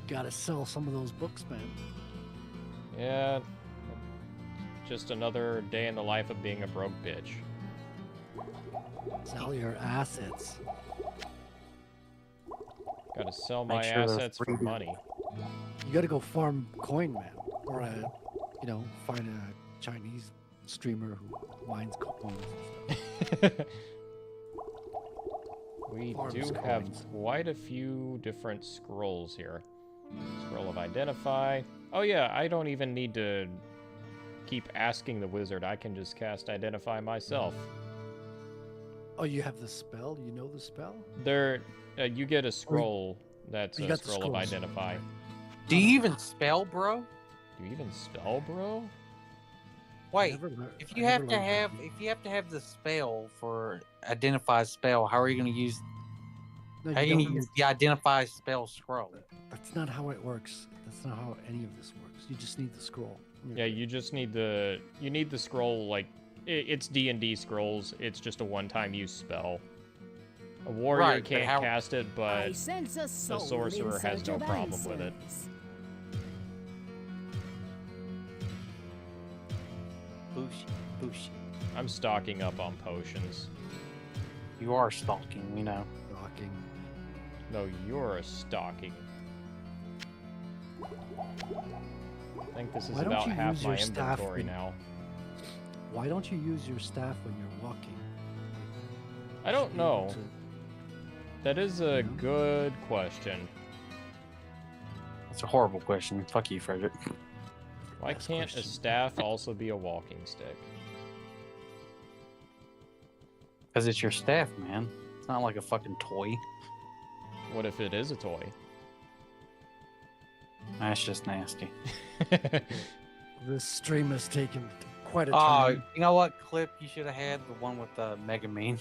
Gotta sell some of those books, man. Yeah. Just another day in the life of being a broke bitch. Sell your assets. Gotta sell Make my sure they're assets for free. money. You gotta go farm coin, man. Or, find a Chinese streamer who mines coins and stuff. We Farms do have coins. quite a few different scrolls here. Scroll of Identify. Oh yeah, I don't even need to keep asking the wizard. I can just cast Identify myself. Oh, you have the spell? You know the spell? You get a scroll that's You a got the scroll of scrolls. Identify. Do you even spell, bro? Do you even spell, bro? Wait, Never lear- if I you never have to learned have that. if you have to have the spell for identify spell, how are you going to use? No, How are you don't going to use the identify spell scroll? That's not how it works. That's not how any of this works. You just need the scroll. Yeah, you just need the scroll. Like it's D&D scrolls. It's just a one-time use spell. A warrior Right, but can't how- cast it, I but sense a soul sorcerer in has search no of problem with it. answers. Booshy, booshy. I'm stocking up on potions. You are stalking, we know. Rocking. No, you're a stocking. I think this is Why don't about you half use my your staff inventory when- now. Why don't you use your staff when you're walking? I don't Should be able know. to- That is a No? good question. That's a horrible question. Fuck you, Frederick. Why Best can't a question. staff also be a walking stick? Because it's your staff, man. It's not like a fucking toy. What if it is a toy? That's just nasty. This stream has taken quite a Oh, turn. you know what clip you should have had? The one with the Mega Man.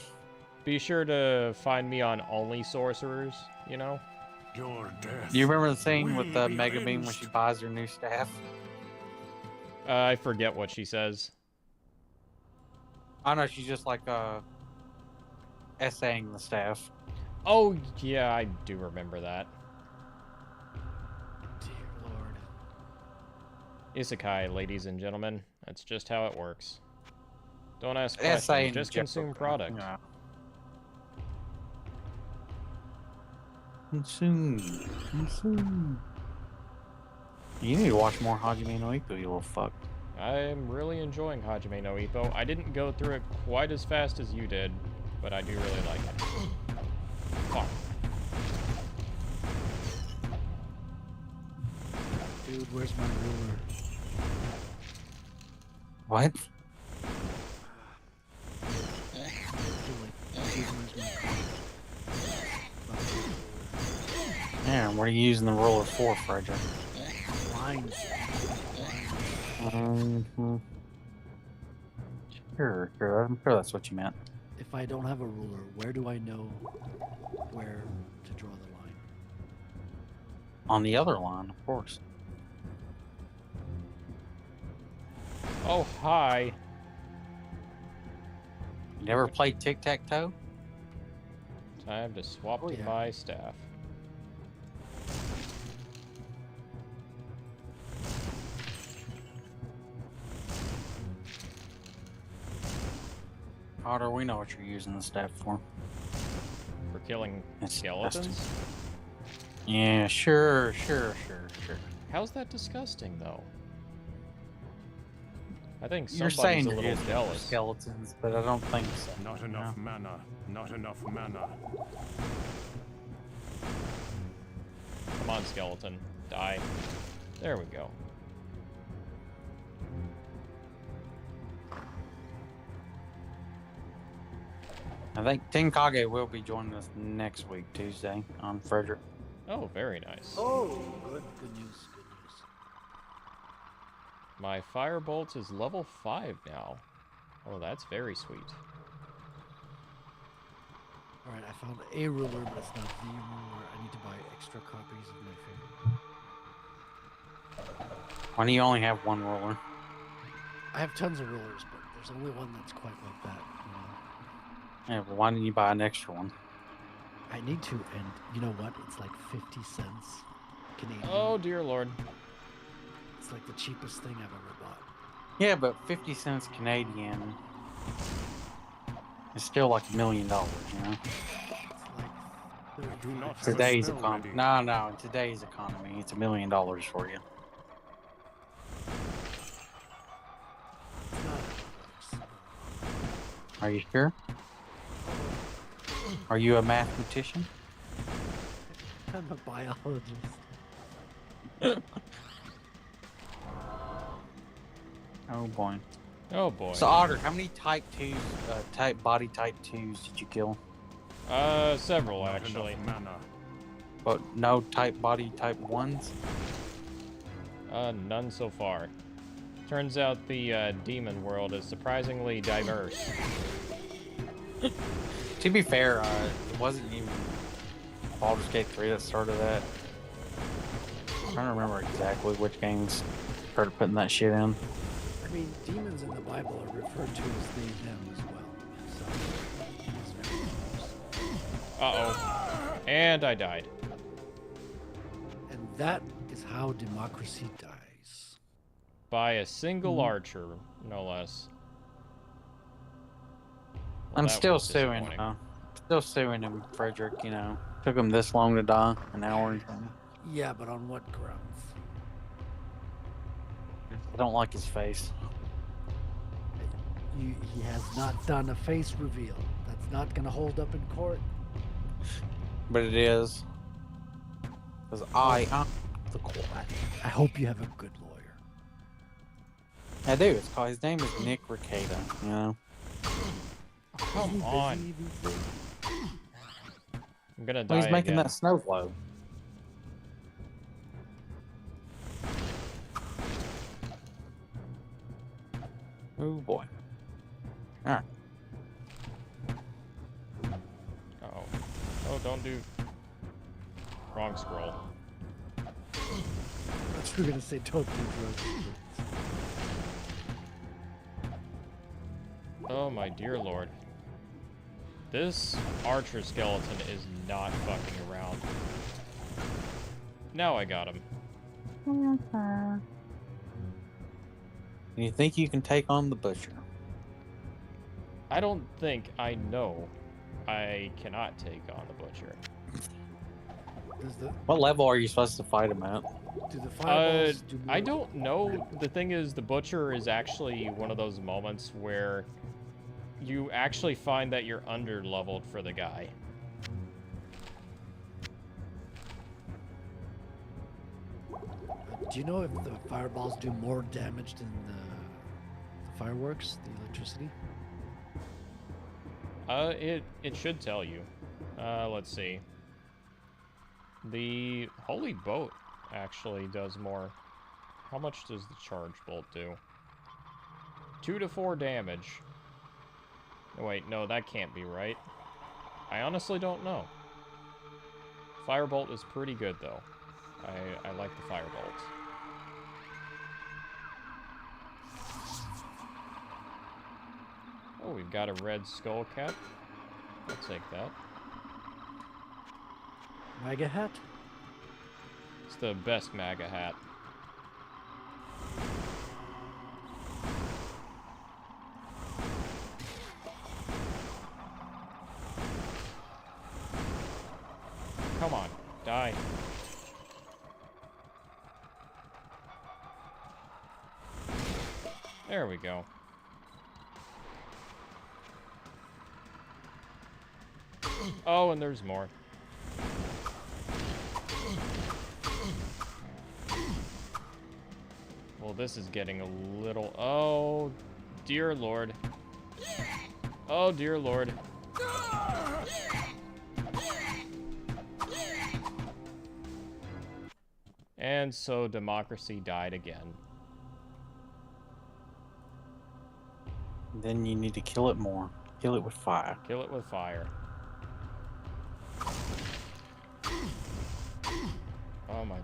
Be sure to find me on Only Sorcerers, you know? Your death. Do you remember the scene with will the be Mega Man when avenged. she buys her new staff? I forget what she says. I know she's just like essaying the staff. Oh, yeah, I do remember that. Dear Lord. Isekai, ladies and gentlemen. That's just how it works. Don't ask Essaying questions, just joke, consume product. yeah. Consume. You need to watch more Hajime no Ippo, you little fuck. I'm really enjoying Hajime no Ippo. I didn't go through it quite as fast as you did, but I do really like it. Fuck. Dude, where's my ruler? What? Yeah, what are you using the ruler for, Frederick? Lines. Sure, I'm sure that's what you meant. If I don't have a ruler, where do I know where to draw the line? On the other line, of course. Oh, hi. You never played tic-tac-toe? Time to swap Oh, to yeah. my staff. Otter, we know what you're using the staff for. For killing It's skeletons? disgusting. Yeah, sure. How's that disgusting, though? I think You're somebody's saying a you're little using it for jealous. skeletons, but I don't think so. Not enough mana. Not enough mana. Come on, skeleton. Die. There we go. I think Tenkage will be joining us next week, Tuesday, on Frederick. Oh, very nice. Oh, good news. My firebolt is level 5 now. Oh, that's very sweet. Alright, I found a ruler, but it's not the ruler. I need to buy extra copies of my favorite. Why do you only have one ruler? I have tons of rulers, but there's only one that's quite like that. Yeah, but why didn't you buy an extra one? I need to, and you know what? It's like 50 cents Canadian. Oh, dear lord. It's like the cheapest thing I've ever bought. Yeah, but 50 cents Canadian is still like $1 million, you know? It's like Do not have a Today's spell economy. ready. No, in today's economy, it's $1 million for you. Are you sure? Are you a mathematician? I'm a biologist. Oh boy. Oh boy. So Otter, how many body type 2s did you kill? Several Not actually. enough mana. But no body type 1s? None so far. Turns out the demon world is surprisingly diverse. To be fair, it wasn't even Baldur's Gate 3 that started that. I'm trying to remember exactly which games started putting that shit in. I mean, demons in the Bible are referred to as they, them as well. So, it's very close. Uh-oh. And I died. And that is how democracy dies. By a single archer, no less. Well, I'm that still was suing disappointing. Still suing him, Frederick, you know. Took him this long to die, an hour and something. Yeah, but on what grounds? I don't like his face. He has not done a face reveal. That's not going to hold up in court. But it is. Because I'm the court. I hope you have a good lawyer. I do. It's called, his name is Nick Ricada, you know. Come on. I'm gonna die Well, he's making again. that snow globe. Oh boy. Alright. Uh-oh. Oh, don't do... Wrong scroll. That's what we're going to say, don't do drugs. Oh my dear lord. This archer skeleton is not fucking around. Now I got him. You think you can take on the butcher? I don't think I know I cannot take on the butcher. Does the What level are you supposed to fight him at? do the fireballs do more? I don't know. The thing is, the Butcher is actually one of those moments where you actually find that you're under-leveled for the guy. Do you know if the fireballs do more damage than the fireworks, the electricity? It should tell you. Let's see. The Holy Boat actually does more. How much does the Charge Bolt do? 2 to 4 damage. Oh, wait, no, that can't be right. I honestly don't know. Firebolt is pretty good, though. I like the Firebolt. Oh, we've got a red skull cap. I'll take that. MAGA hat? It's the best MAGA hat. Come on, die. There we go. Oh, and there's more. Well, this is getting a little... Oh, dear Lord. Oh, dear Lord. And so democracy died again. Then you need to kill it more. Kill it with fire. Kill it with fire. Oh my lord.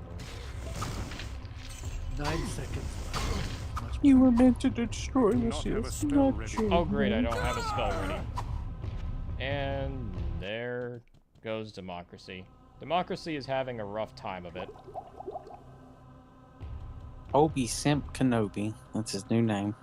9 seconds left. Much You were meant to destroy Do not have a spell ready. Oh great, I don't have a spell ready. And there goes democracy. Democracy is having a rough time of it. Obi Simp Kenobi. That's his new name.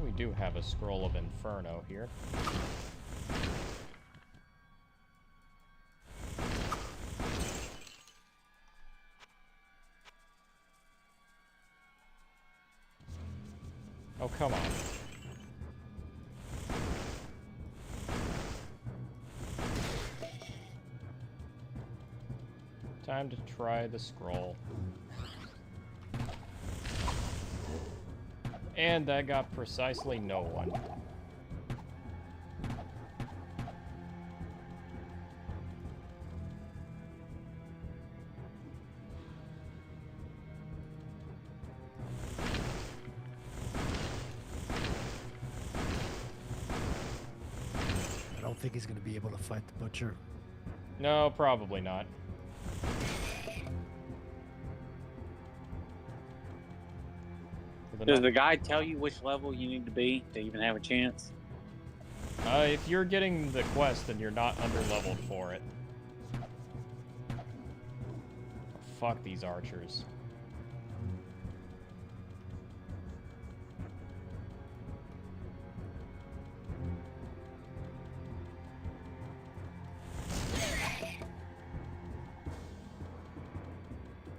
We do have a Scroll of Inferno here. Oh, come on. Time to try the scroll. And that got precisely no one. I don't think he's going to be able to fight the Butcher. No, probably not. Does the guy tell you which level you need to be to even have a chance? If you're getting the quest, then you're not under-leveled for it. Oh, fuck these archers.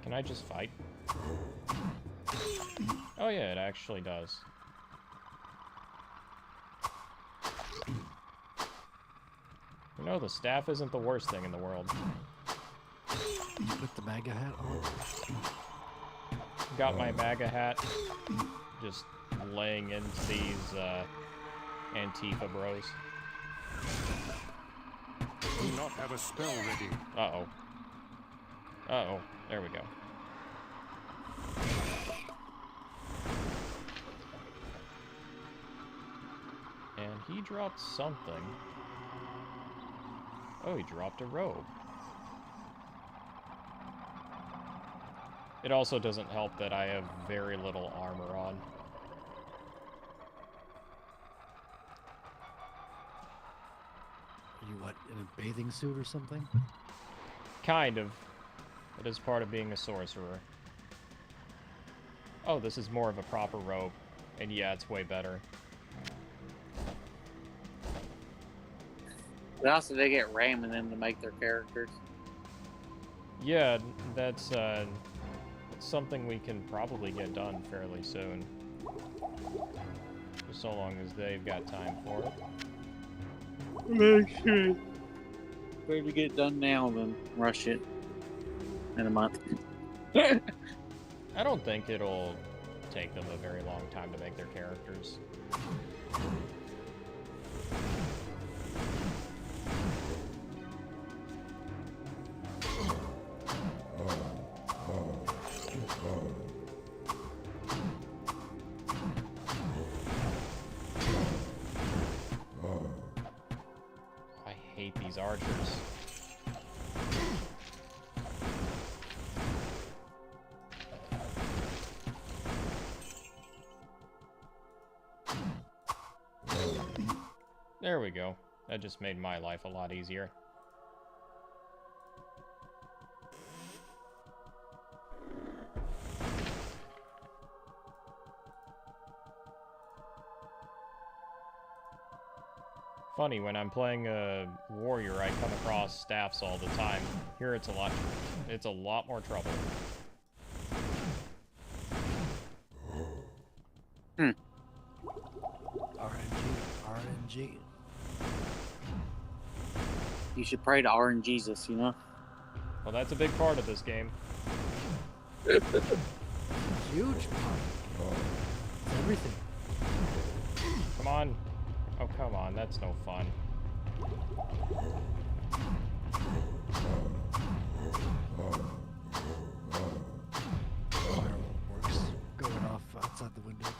Can I just fight? Oh yeah, it actually does. You know, the staff isn't the worst thing in the world. You put the MAGA hat on? Got my MAGA hat. Just laying into these Antifa bros. Do not have a spell ready. Uh-oh. Uh-oh. There we go. And he dropped something. Oh, he dropped a robe. It also doesn't help that I have very little armor on. You what, in a bathing suit or something? Kind of. It is part of being a sorcerer. Oh, this is more of a proper robe. And yeah, it's way better. But also, they get RAM in them to make their characters. Yeah, that's something we can probably get done fairly soon. For so long as they've got time for it. Oh, shit. Better to get it done now than rush it in a month. I don't think it'll take them a very long time to make their characters. I hate these archers. There we go. That just made my life a lot easier. Funny, when I'm playing a warrior, I come across staffs all the time. Here it's a lot more trouble. RNG. You should pray to RNGesus, you know? Well, that's a big part of this game. Huge part. It's everything. Come on. Oh, come on. That's no fun. Fireworks going off outside the window.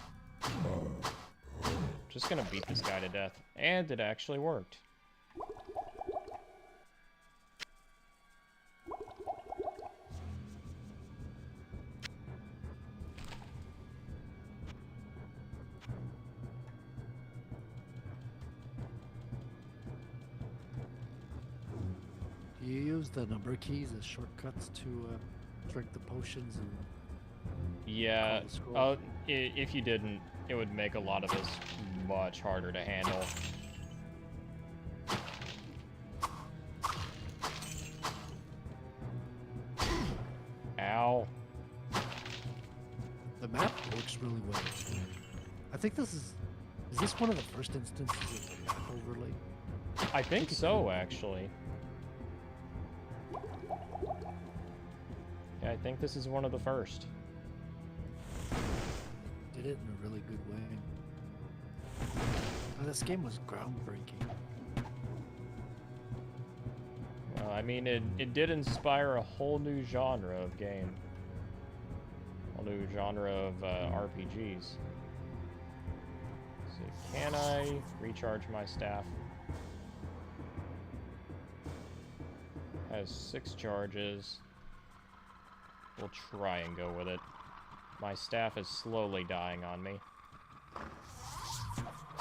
Just gonna beat this guy to death. And it actually worked. Do you use the number keys as shortcuts to drink the potions and Yeah. call the scroll? If you didn't, it would make a lot of this much harder to handle. Ow. The map works really well. I think this is this one of the first instances of the map overlay? I think so, actually. Yeah, I think this is one of the first. Did it in a really good way. This game was groundbreaking. Well, I mean, it did inspire a whole new genre of game. A whole new genre of RPGs. Let's see, can I recharge my staff? Has 6 charges. We'll try and go with it. My staff is slowly dying on me.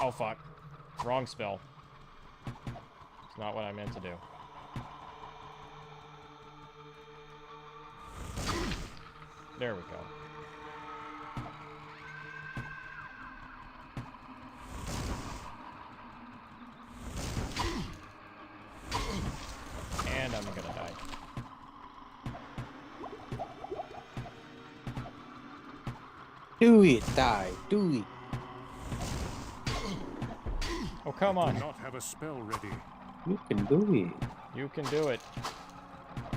Oh, fuck. Wrong spell. It's not what I meant to do. There we go. And I'm gonna die. Do it, die, do it. Oh, come on. Do not have a spell ready. You can do it. You can do it.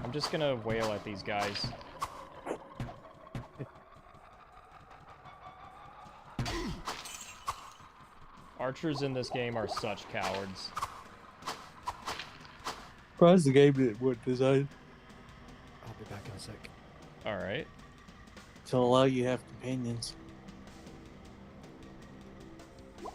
I'm just gonna wail at these guys. Archers in this game are such cowards. Surprised the game didn't work design I'll be back in a sec. Alright. to allow you to have companions. Oh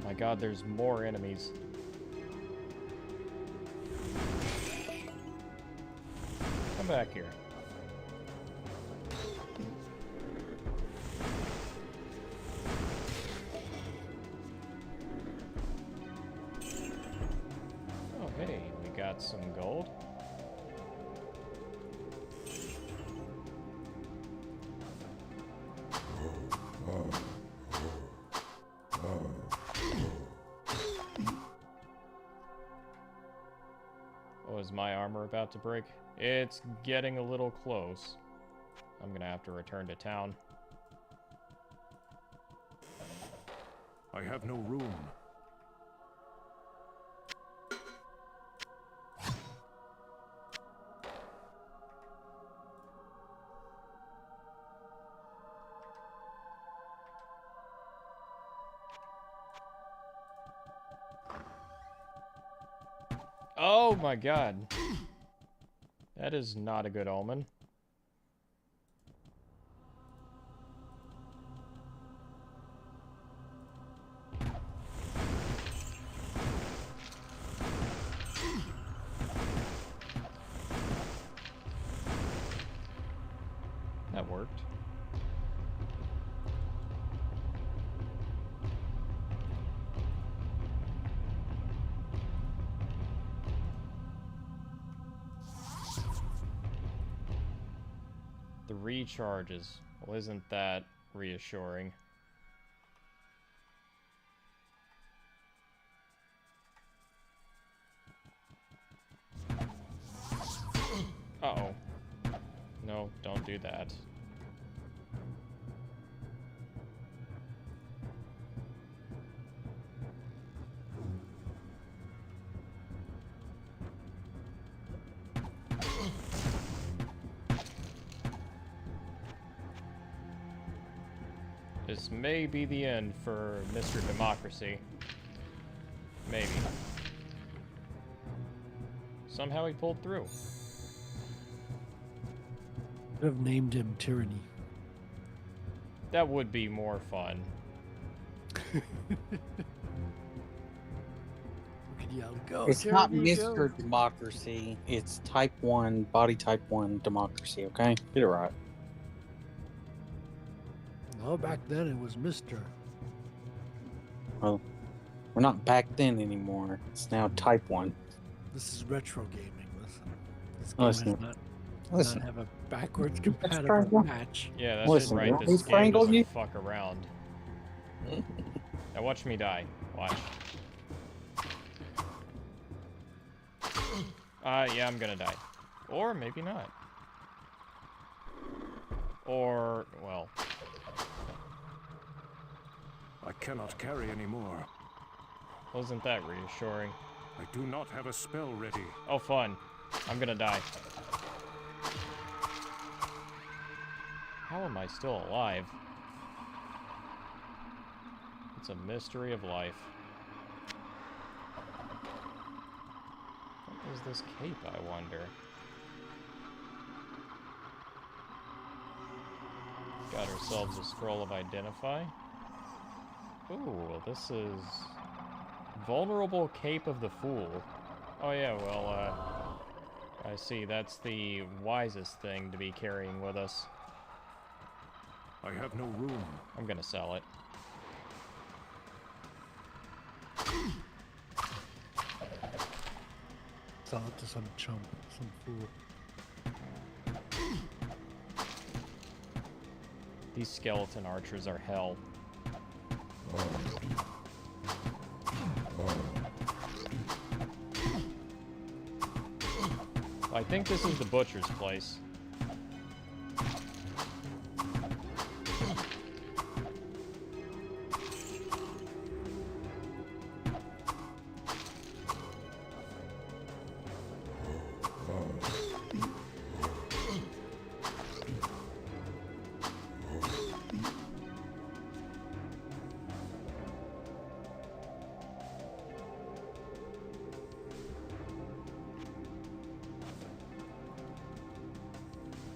my god, there's more enemies. Come back here. Oh, hey, we got some gold. Oh, is my armor about to break? It's getting a little close. I'm gonna have to return to town. I have no room. Oh my god. That is not a good omen. That worked. The recharges. Well, isn't that reassuring? Uh-oh. No, don't do that. This may be the end for Mr. Democracy. Maybe. Somehow he pulled through. Could have named him Tyranny. That would be more fun. Look at y'all go. It's not Tyranny, Mr. go. Democracy. It's Type 1, Body Type 1 Democracy, okay? Get it right. No, back then it was Mr. Well, we're not back then anymore. It's now Type 1. This is retro gaming. Listen. This game Listen. does not Listen. have a backwards try compatible one. patch. Yeah, that's Listen, right. you want me This to game strangle doesn't you? fuck around. Now watch me die. Watch. Yeah, I'm gonna die. Or maybe not. Or, well... I cannot carry anymore. Wasn't that reassuring? I do not have a spell ready. Oh, fun. I'm gonna die. How am I still alive? It's a mystery of life. What is this cape, I wonder? Got ourselves a scroll of identify. Ooh, this is... Vulnerable Cape of the Fool. Oh yeah, well, I see. That's the wisest thing to be carrying with us. I have no room. I'm gonna sell it. Sell it to some chump, some fool. These skeleton archers are hell. I think this is the butcher's place.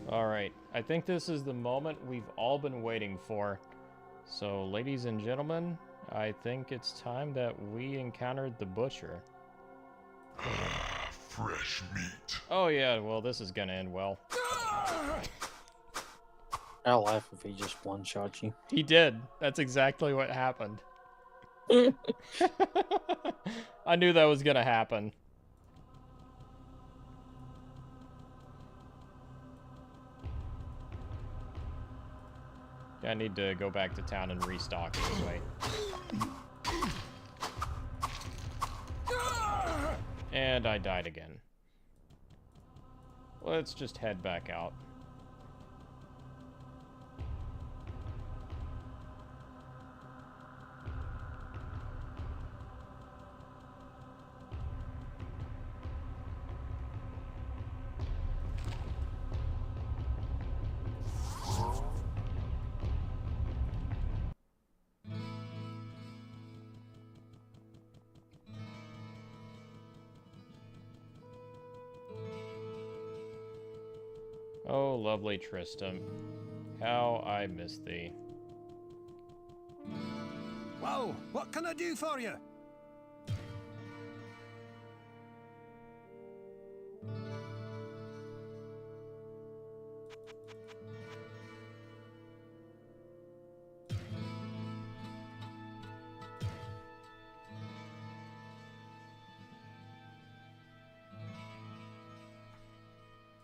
Alright, I think this is the moment we've all been waiting for. So, ladies and gentlemen, I think it's time that we encountered the butcher. fresh meat. Oh yeah, well this is gonna end well. I'll laugh if he just one-shot you. He did. That's exactly what happened. I knew that was gonna happen. Yeah, I need to go back to town and restock anyway. And I died again. Let's just head back out. Oh, lovely Tristram. How I miss thee. Well, what can I do for you?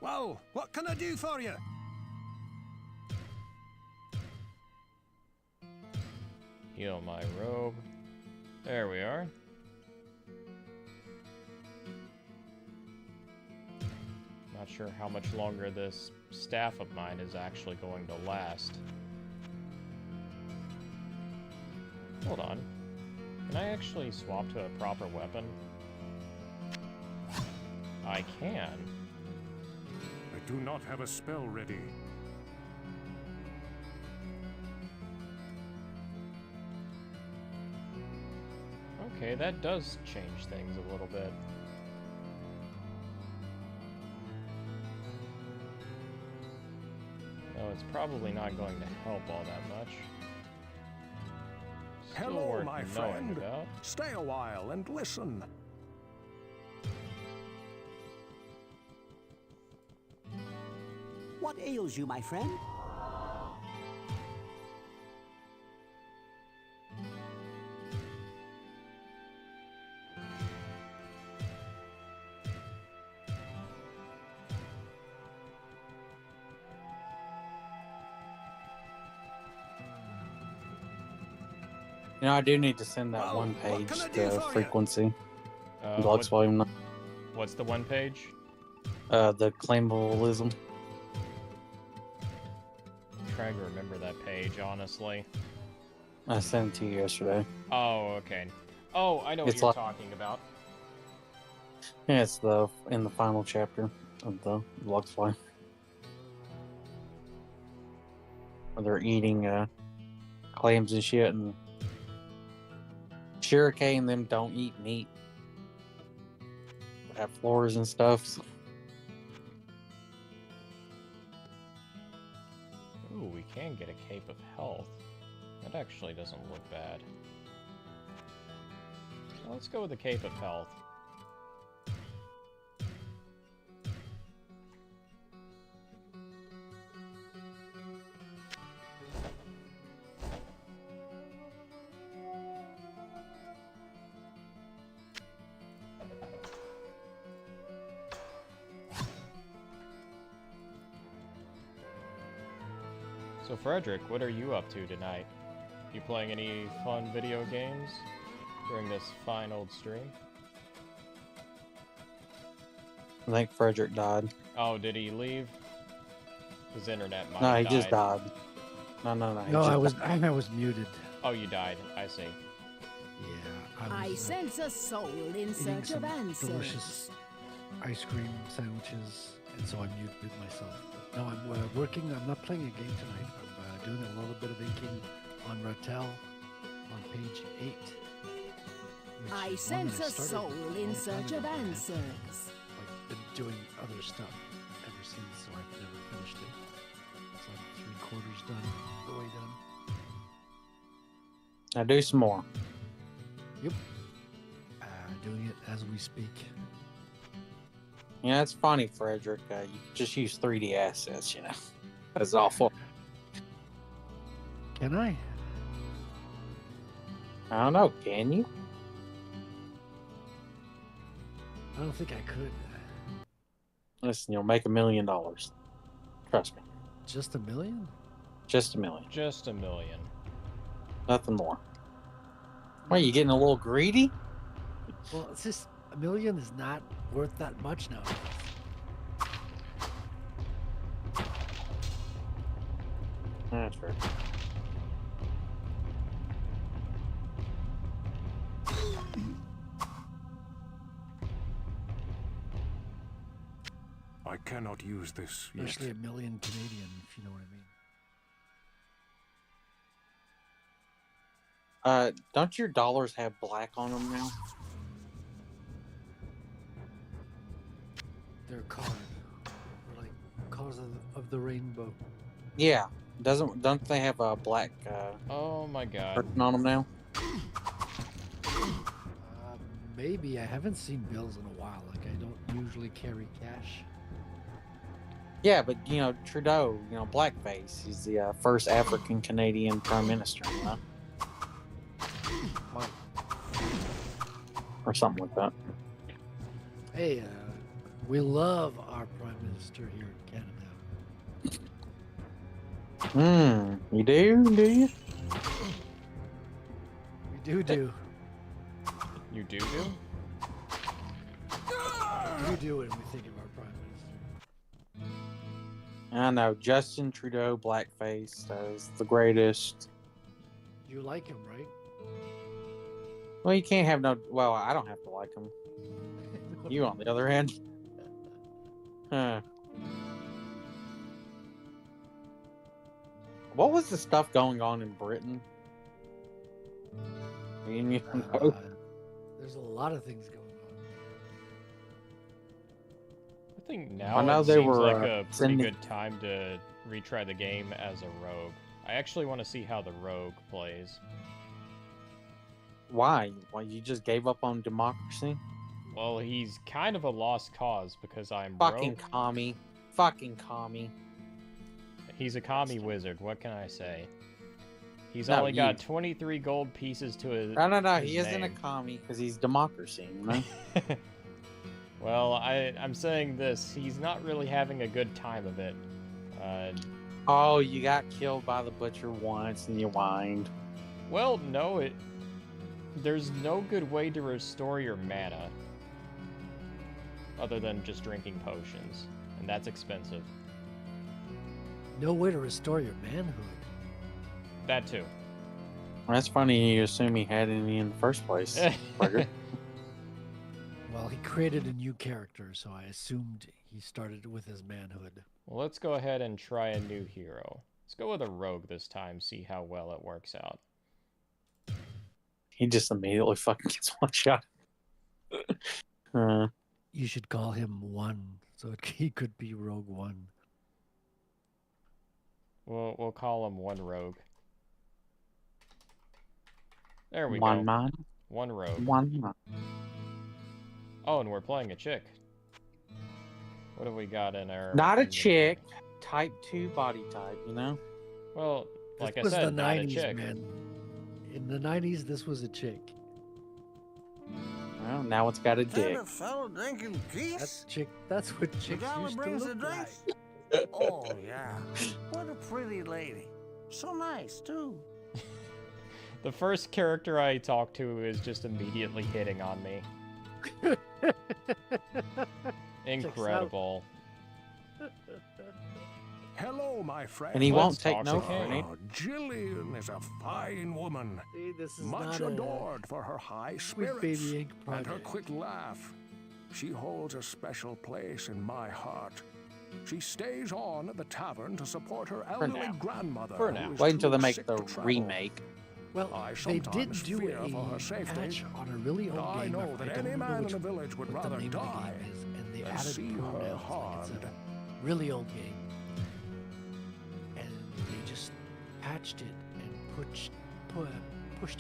Well, what can I do for you? Heal my robe. There we are. Not sure how much longer this staff of mine is actually going to last. Hold on. Can I actually swap to a proper weapon? I can. I do not have a spell ready. Okay, that does change things a little bit. No, it's probably not going to help all that much. Still Hello, worth my knowing friend. about. Stay a while and listen. What ails you, my friend? You know, I do need to send that Well, one what page can I do to for you? frequency. Blocks What, volume 9. what's the one page? The claimableism. I'm trying to remember that page, honestly. I sent it to you yesterday. Oh, okay. Oh, I know what It's you're like- talking about. Yeah, it's in the final chapter of the Blocks volume. Where they're eating clams and shit, and Shirake and them don't eat meat. They have floors and stuff. So. Ooh, we can get a Cape of Health. That actually doesn't look bad. Well, let's go with the Cape of Health. So Frederick, what are you up to tonight? You playing any fun video games during this fine old stream? I think Frederick died. Oh, did he leave? His internet might No, have he died. just died. No. he No, just I was muted. Oh, you died. I see. Yeah, I was, sense a soul in eating search some of answers. delicious ice cream sandwiches, and so I muted myself. But no, I'm working. I'm not playing a game tonight. I'm doing a little bit of inking on Rattel on page 8. which I is one sense that I a started soul a in long search time of ago, and answers. I've been doing other stuff ever since, so I've never finished it. It's like 3/4 done, the way done. I do some more. Yep. Doing it as we speak. Yeah, it's funny, Frederick. You can just use 3D assets, you know. That's awful. Can I? I don't know. Can you? I don't think I could. Listen, you'll make $1 million. Trust me. Just $1 million? Just $1 million. Just $1 million. Nothing more. What, are you getting a little greedy? Well, it's just $1 million is not worth that much now. That's fair. I cannot use this yet. Especially $1 million Canadian, if you know what I mean. Don't your dollars have black on them now? They're colored. They're like colors of the rainbow. Yeah. Don't they have a black Oh my god. curtain on them now? Maybe. I haven't seen bills in a while. Like, I don't usually carry cash. Yeah, but you know Trudeau, you know blackface. He's the first African Canadian Prime Minister, you know, Wow. or something like that. Hey, we love our Prime Minister here in Canada. You do? Do you? We do. You do? We do when we think of our Prime Minister. I know Justin Trudeau blackface is the greatest. You like him, right? Well, you can't have no. Well, I don't have to like him. You, on the other hand. What was the stuff going on in Britain? You know? There's a lot of things going on. I think now I know it they seems were, like a pretty sending- good time to retry the game as a rogue. I actually want to see how the rogue plays. Why? Why you just gave up on democracy? Well, he's kind of a lost cause because I'm Fucking rogue. commie. Fucking commie. He's a commie wizard. What can I say? He's No, only got you. 23 gold pieces to his. No. his He isn't a name. commie because he's democracy, you know? Well, I'm saying this. He's not really having a good time of it. Oh, you got killed by the butcher once and you whined. Well, no, there's no good way to restore your mana other than just drinking potions, and that's expensive. No way to restore your manhood. That too. Well, that's funny you assume he had any in the first place. Burger. Well, he created a new character, so I assumed he started with his manhood. Well, let's go ahead and try a new hero. Let's go with a rogue this time, see how well it works out. He just immediately fucking gets one shot. You should call him One, so he could be Rogue One. We'll call him one rogue. There we One go. man. One rogue. One man. Oh, and we're playing a chick. What have we got in our... Not a in the- chick. Type 2 body type, you know? Well, like I This was said, the not a 90s, chick. man. In the 90s, this was a chick. Well, now it's got a That dick. a fellow drinking peace? That's what The chicks guy used to brings the look drinks? like. Oh, yeah. What a pretty lady. So nice, too. The first character I talk to is just immediately hitting on me. Incredible. Hello, my friend. And he Let's won't take talk no to for Kay. it. Oh, Jillian is a fine woman. See, this is Much not adored for her high Sweet spirits Baby Ink and her project. quick laugh. She holds a special place in my heart. She stays on at the tavern to support her elderly now. grandmother. For who now. is Wait until too they make sick the to travel. remake. Well, I they did sometimes do fear a for her safety. patch on a really old I game. know that don't any remember man in which- the village would what the rather name of the die game is, and they than added see her pronouns. Like, it's harmed. a really old game, and they just patched it and pushed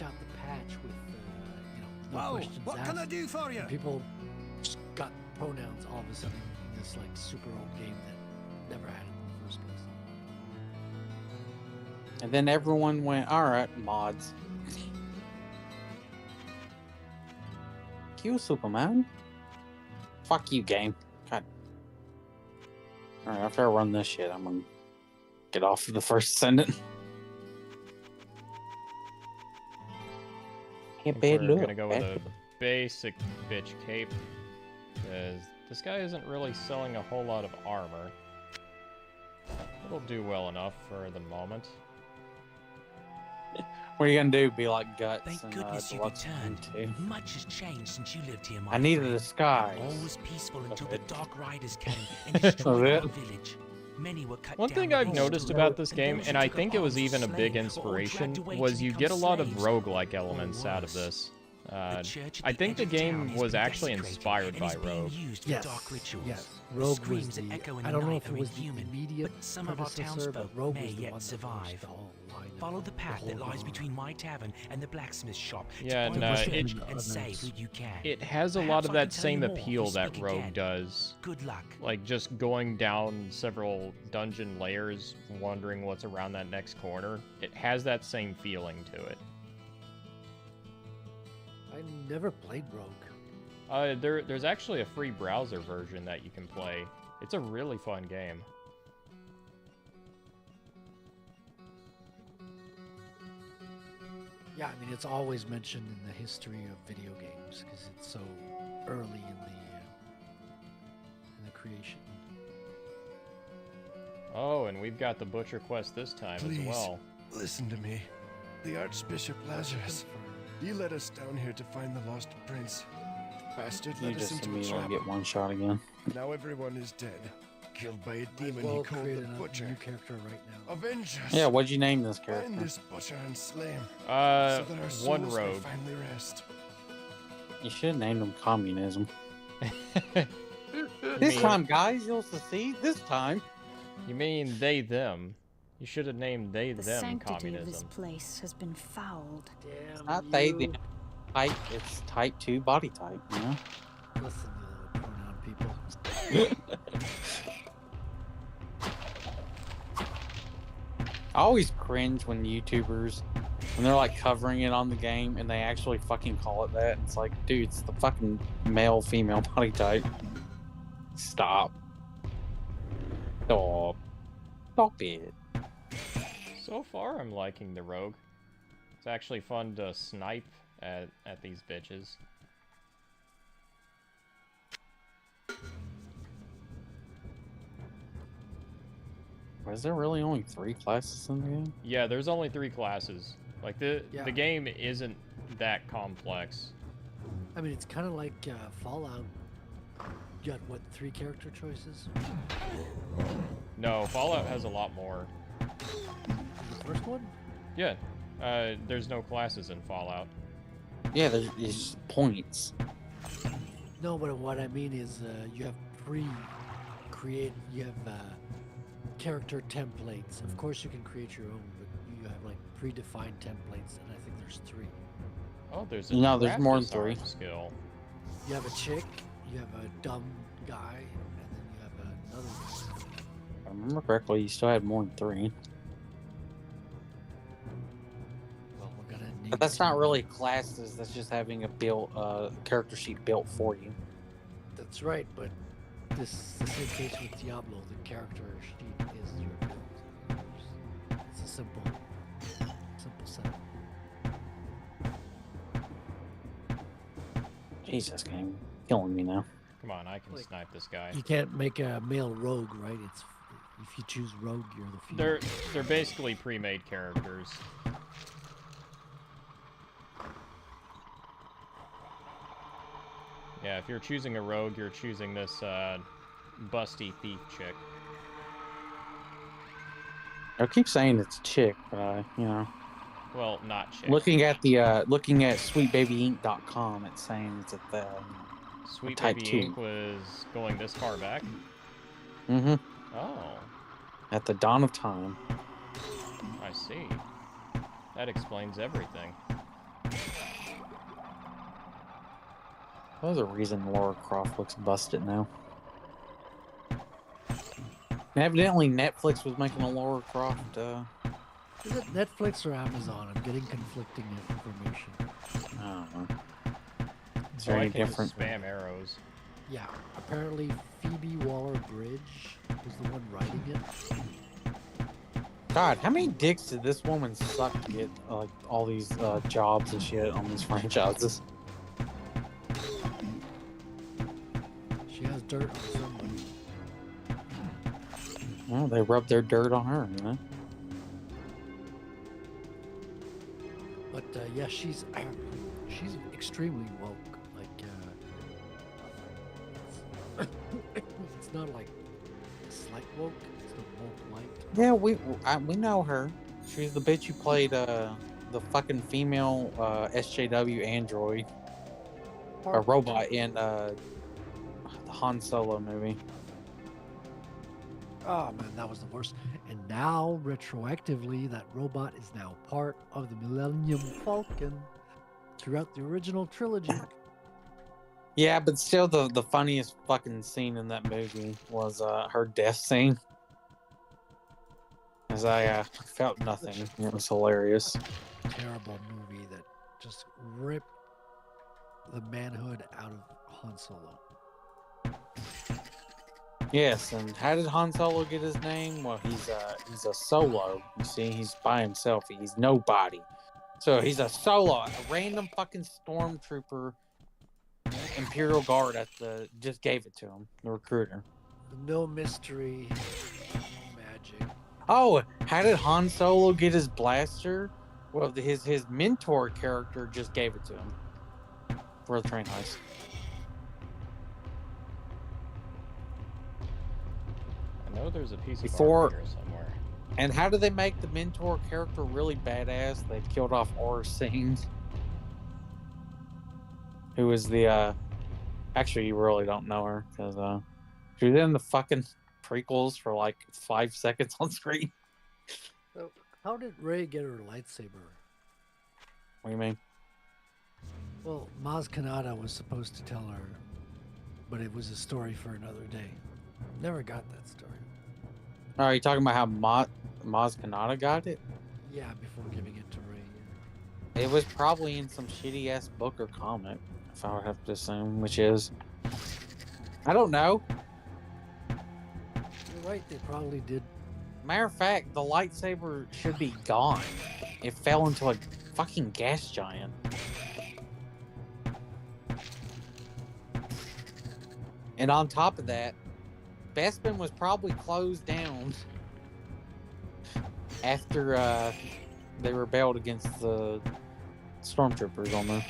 out the patch with no Whoa, questions what asked. can I do for you? And people just got pronouns all of of a sudden this like super old game that never had it in the first place. And then everyone went, all right, mods. You, Superman. Fuck you, game. God. All right, after I run this shit, I'm gonna get off of the first sentence. I think we're gonna go with a basic bitch cape, because this guy isn't really selling a whole lot of armor. It'll do well enough for the moment. What are you gonna do? Be like Guts? Thank and, goodness you Deluxe returned. too? Much has changed since you lived here, my I need a friend. disguise. All was peaceful until the it. Dark Riders came and destroyed it. our village. Many were cut One down thing when I've they noticed stood, about this and game, those and who I took think up it was arms were even a big slain or dragged inspiration, away was to you become get a lot of slaves. roguelike elements Or out of worse. this. The church at I the think edge the of town game has was been actually desecrated inspired and by is being Rogue. used for Yes. dark rituals. Yes. The Rogue was screams the. that echo in I the don't know night if it are was the inhuman, immediate but some of our predecessor, but townsfolk Rogue may was the yet one that survive. launched the whole lineup, Follow the path whole that lies genre. between my tavern and the blacksmith shop Yeah, to and, find the it- church and save who you can. It has a lot Perhaps of I that can tell you same more if we appeal that speak Rogue again. does. Good luck. Like, just going down several dungeon layers, wondering what's around that next corner. It has that same feeling to it. I never played Rogue. There's actually a free browser version that you can play. It's a really fun game. Yeah, I mean, it's always mentioned in the history of video games because it's so early in the creation. Oh, and we've got the Butcher Quest this time Please, as well. listen to me. The Archbishop Lazarus. He led us down here to find the lost prince. The bastard You led us just into a immediately trap. get one shot again. Now everyone is dead. Killed by a demon Well, he called create the a Butcher. new character right now. Avenge us! Yeah, what'd you name this Find character? this butcher and slay him. So that our One souls may rogue. finally rest. You should have named him Communism. You This mean- time, guys, you'll secede. This time. You mean they, them. You should have named they, The them sanctity of this communism. place has been fouled. Damn Not they, you. them. Type. It's type 2 body type, you know? Listen, you little pronoun people. I always cringe when YouTubers, when they're like covering it on the game and they actually fucking call it that. It's like, dude, it's the fucking male female body type. Stop. Stop. Stop it. So far, I'm liking the Rogue. It's actually fun to snipe at these bitches. Was there really only 3 classes in the game? Yeah, there's only 3 classes. Like, Yeah. the game isn't that complex. I mean, it's kind of like Fallout. You got, what, 3 character choices? No, Fallout has a lot more. The first one? Yeah, there's no classes in Fallout. Yeah, there's points. No, but what I mean is you have you have character templates. Of course, you can create your own, but you have like predefined templates, and I think there's 3. Oh, there's a No, there's craft more than disarm 3. skill. You have a chick, you have a dumb guy, and then you have another guy. If I remember correctly, you still had more than 3. Well, we're gonna need But that's not really classes, that's just having a character sheet built for you. That's right, but this is the same case with Diablo. The character sheet is your build. It's a simple setup. Jesus, game. Killing me now. Come on, I can Like, snipe this guy. You can't make a male rogue, right? It's if you choose rogue, you're the female. They're basically pre-made characters. Yeah, if you're choosing a rogue, you're choosing this busty thief chick. I keep saying it's chick, but you know, Well, not chick. looking at sweetbabyinc.com, it's saying it's at the Sweet Type Baby 2. Inc. was going this far back. mm-hmm, Oh, at the dawn of time. I see. That explains everything. There's a reason Laura Croft looks busted now. Evidently, Netflix was making a Lara Croft. Is it Netflix or Amazon? I'm getting conflicting information. I don't know. It's So I very can different. just spam arrows. Yeah, apparently Phoebe Waller-Bridge was the one writing it. God, how many dicks did this woman suck to get like all these jobs and shit on these franchises? She has dirt on somebody. Well, they rubbed their dirt on her, you know. But yeah, she's extremely woke. Like, it's not like slight woke. It's not woke light. Yeah, we know her. She's the bitch who played the fucking female SJW android, a robot in the Han Solo movie. Oh man, that was the worst. And now, retroactively, that robot is now part of the Millennium Falcon throughout the original trilogy. Yeah, but still, the funniest fucking scene in that movie was her death scene. As I felt nothing. It was hilarious. Terrible movie that just ripped the manhood out of Han Solo. Yes, and how did Han Solo get his name? Well, he's a solo. You see, he's by himself. He's nobody. So he's a solo, a random fucking stormtrooper, Imperial Guard just gave it to him, the recruiter. No mystery, no magic. Oh, how did Han Solo get his blaster? Well, his mentor character just gave it to him for the train heist. I know there's a piece of Before- armor here somewhere. And how did they make the mentor character really badass? They killed off Aura Singh, who was the actually, you really don't know her because she was in the fucking prequels for like 5 seconds on screen. So, how did Rey get her lightsaber? What do you mean? Well, Maz Kanata was supposed to tell her, but it was a story for another day. Never got that story. Oh, are you talking about how Maz Kanata got it? Yeah, before giving it to Rey. It was probably in some shitty ass book or comic, if I would have to assume, which is, I don't know. You're right, they probably did. Matter of fact, the lightsaber should be gone. It fell into a fucking gas giant. And on top of that, Bespin was probably closed down after they rebelled against the stormtroopers on there.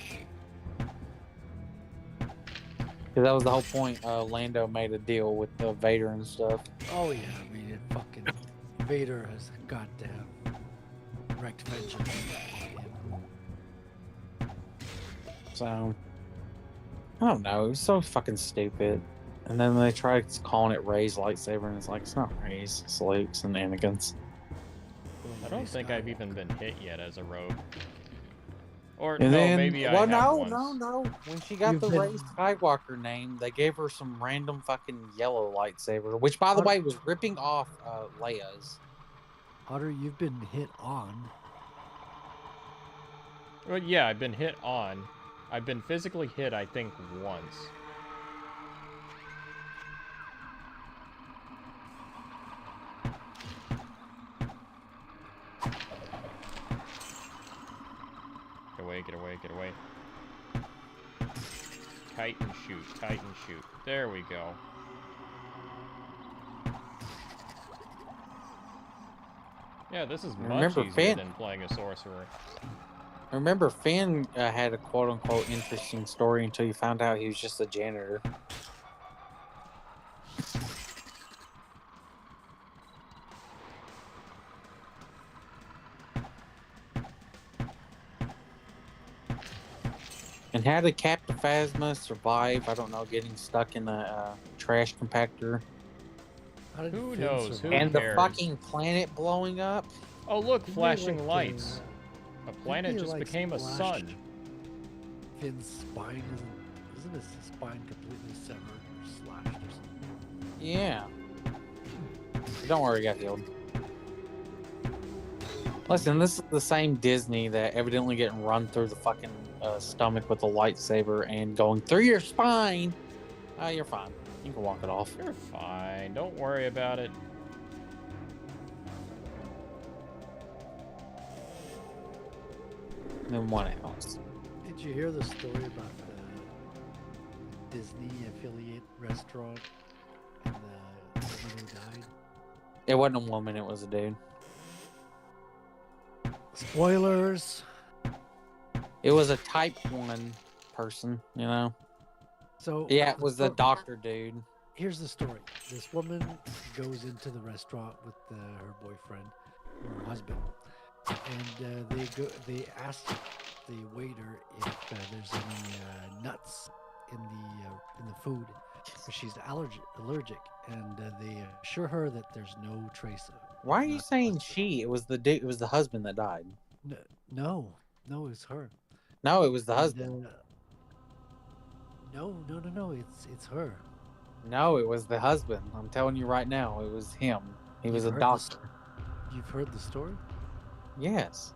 Because that was the whole point. Lando made a deal with Vader and stuff. Oh yeah, I mean, fucking Vader has got to have wreaked vengeance on him. So, I don't know. It was so fucking stupid. And then they tried calling it Rey's lightsaber, and it's like, it's not Rey's, it's Luke's and Anakin's. I don't think I've even been hit yet as a rogue. Or And no, then, maybe I well, have no, once. no. When she got You've the been- Rey Skywalker name, they gave her some random fucking yellow lightsaber, which, by the way, was ripping off Leia's. Otter, you've been hit on. Well, yeah, I've been hit on. I've been physically hit, I think, once. Get away, get away, get away. Kite and shoot, kite and shoot. There we go. Yeah, this is much Remember, easier Finn- than playing a sorcerer. Remember, Finn had a quote-unquote interesting story until you found out he was just a janitor. And how did Captain Phasma survive? I don't know, getting stuck in a trash compactor. How did Who Finn knows? survive? Who And cares? the fucking planet blowing up. Oh, look, Didn't they, flashing like, lights. A didn't planet they, just like, became a splashed sun. Finn's spine isn't his spine completely severed or slashed or something? Yeah. Don't worry, I got healed. Listen, this is the same Disney that evidently getting run through the fucking stomach with a lightsaber and going through your spine. You're fine. You can walk it off. You're fine. Don't worry about it. Then what else? Did you hear the story about the Disney affiliate restaurant and the woman who died? It wasn't a woman, it was a dude. Spoilers. It was a type 1 person, you know? So yeah, it was the doctor dude. Here's the story. This woman goes into the restaurant with her boyfriend or her husband, and they ask the waiter if there's any nuts in the food, because she's allergic, and they assure her that there's no trace of. Why are you saying she? It was the dude. It was the husband that died. No, it was her. No, it was the husband. No, it's her. No, it was the husband. I'm telling you right now, it was him. He was a doctor. You've heard the story? Yes.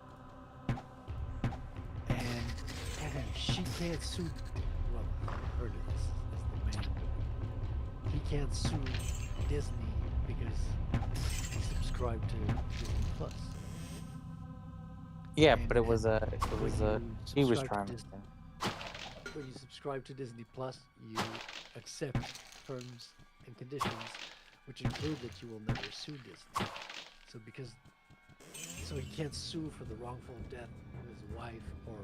And she can't sue. Well, I heard it as the man. He can't sue Disney because he subscribed to Disney Plus. Yeah, but he was trying to. When you subscribe to Disney Plus, you accept terms and conditions, which include that you will never sue Disney. So he can't sue for the wrongful death of his wife or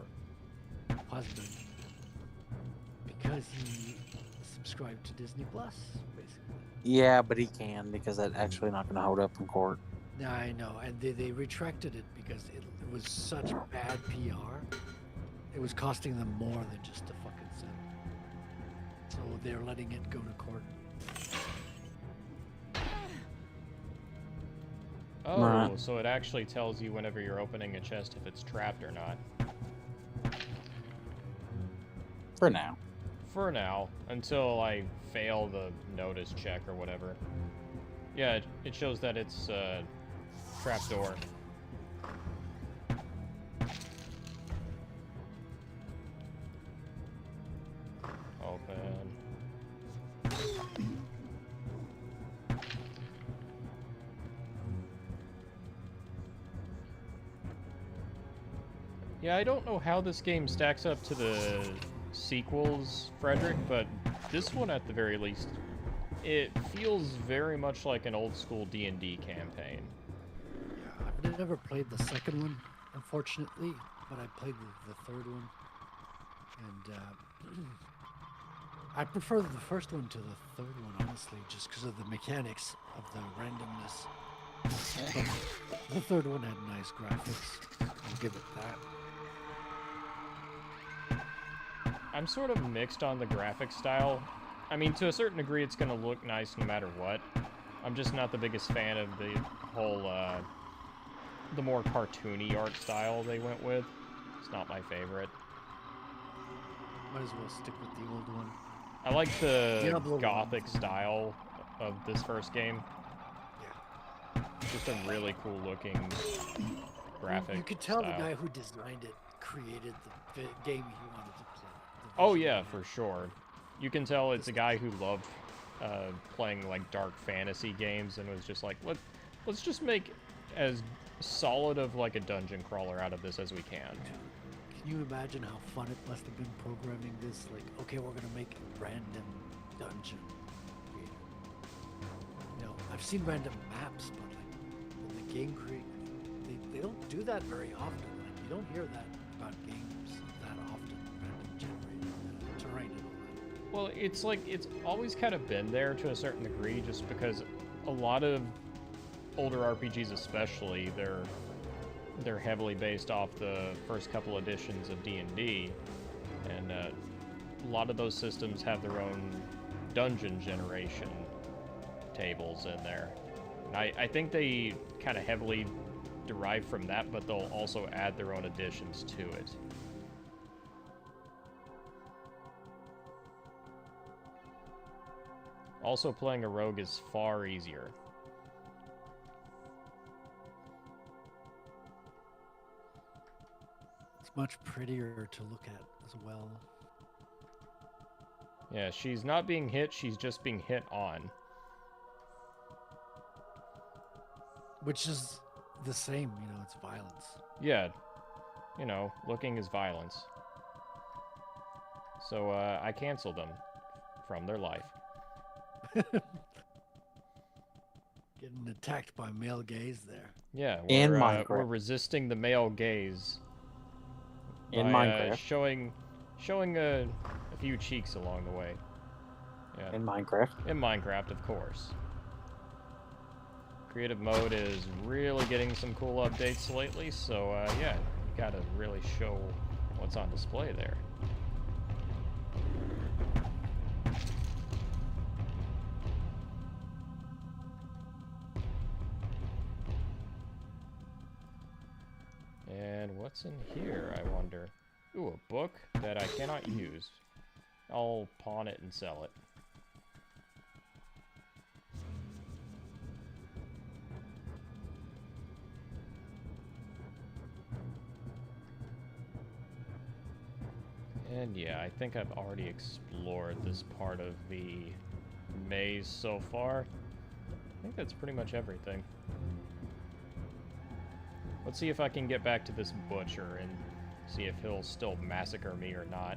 husband because he subscribed to Disney Plus, basically. Yeah, but he can, because that's actually not going to hold up in court. Yeah, I know, and they retracted it because it was such bad PR. It was costing them more than just a fucking cent. So they're letting it go to court. Oh, right. So it actually tells you whenever you're opening a chest if it's trapped or not. For now. For now, until I fail the notice check or whatever. Yeah, it shows that it's a trapdoor. Open. Yeah, I don't know how this game stacks up to the sequels, Frederick, but this one at the very least, it feels very much like an old school D&D campaign. Yeah, I've never played the second one, unfortunately, but I played the third one. And I prefer the first one to the third one, honestly, just because of the mechanics of the randomness. But the third one had nice graphics. I'll give it that. I'm sort of mixed on the graphic style. I mean, to a certain degree, it's going to look nice no matter what. I'm just not the biggest fan of the whole, the more cartoony art style they went with. It's not my favorite. Might as well stick with the old one. I like the Diablo gothic style of this first game. Yeah. Just a really cool looking graphic You could tell style. the guy who designed it created the game he wanted to play. Oh yeah, for sure. You can tell it's a guy who loved playing like dark fantasy games and was just like, let's just make as solid of like a dungeon crawler out of this as we can. Can you imagine how fun it must have been programming this? Like, okay, we're gonna make a random dungeon. You know, I've seen random maps, but like in the game they don't do that very often. Like, you don't hear that about games that often. Random generated terrain and all that. Well, it's like it's always kind of been there to a certain degree, just because a lot of older RPGs, especially, they're heavily based off the first couple editions of D&D, and a lot of those systems have their own dungeon generation tables in there. And I think they kind of heavily derive from that, but they'll also add their own additions to it. Also, playing a rogue is far easier. much prettier to look at as well. Yeah, she's not being hit, she's just being hit on. Which is the same, you know, it's violence. Yeah, you know, looking is violence. So, I cancel them from their life. Getting attacked by male gaze there. Yeah, In we're Minecraft. resisting the male gaze. In by, Minecraft. showing a few cheeks along the way. Yeah. In Minecraft. In Minecraft, of course. Creative mode is really getting some cool updates lately, so yeah, you gotta really show what's on display there. And what's in here, I wonder? Ooh, a book that I cannot use. I'll pawn it and sell it. And yeah, I think I've already explored this part of the maze so far. I think that's pretty much everything. Let's see if I can get back to this butcher and see if he'll still massacre me or not.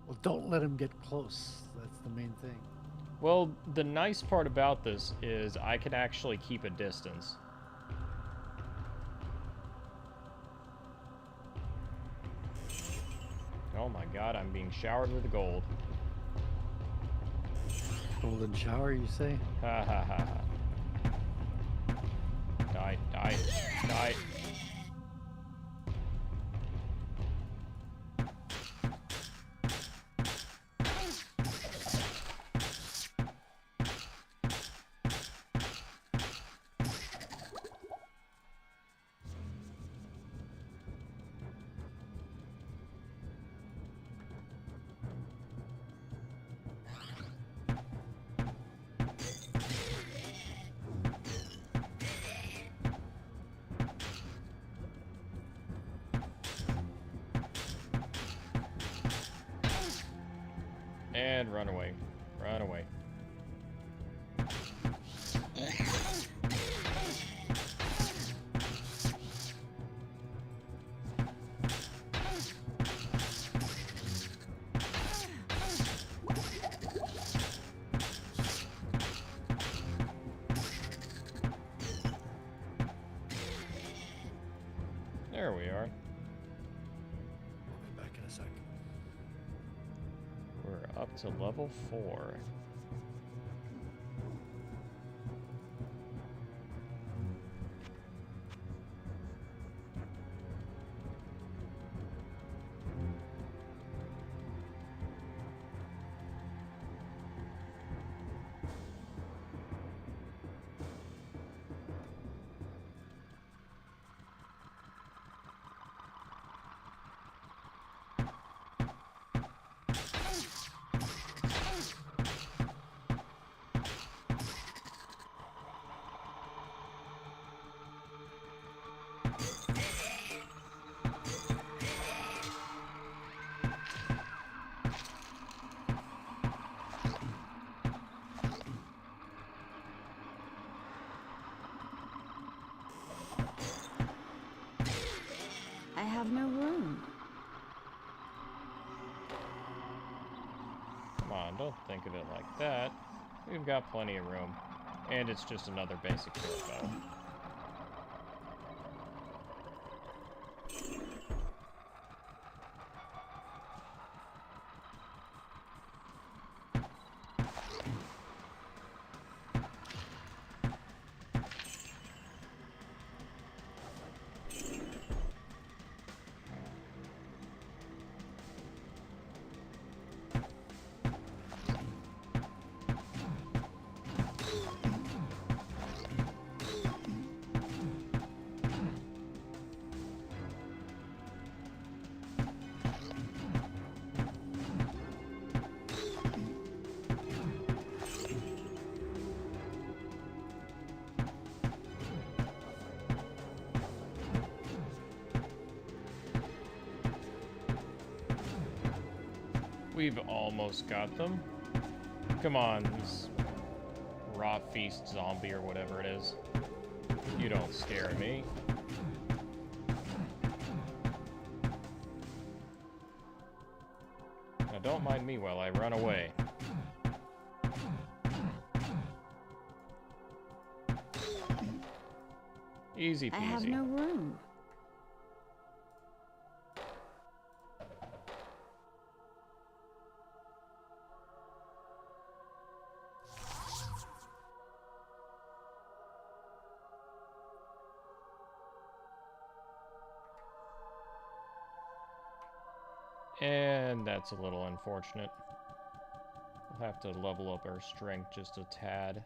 Well, don't let him get close. That's the main thing. Well, the nice part about this is I can actually keep a distance. Oh my god, I'm being showered with gold. Golden shower, you say? Ha ha ha ha. Die, die, die. And run away. Run away. There we are. I'll be back in a second. We're up to level 4. I have no room. Come on, don't think of it like that. We've got plenty of room. And it's just another basic bow. We've almost got them. Come on, this rot feast zombie or whatever it is. You don't scare me. Now don't mind me while I run away. Easy peasy. I have no room. And that's a little unfortunate. We'll have to level up our strength just a tad.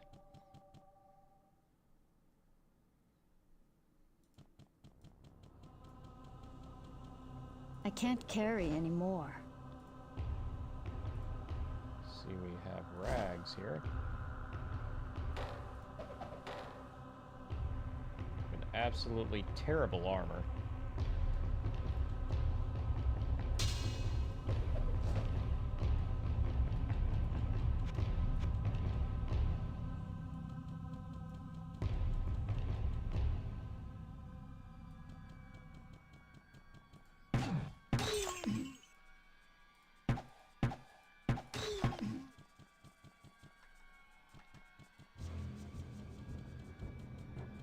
I can't carry anymore. See, we have rags here. An absolutely terrible armor.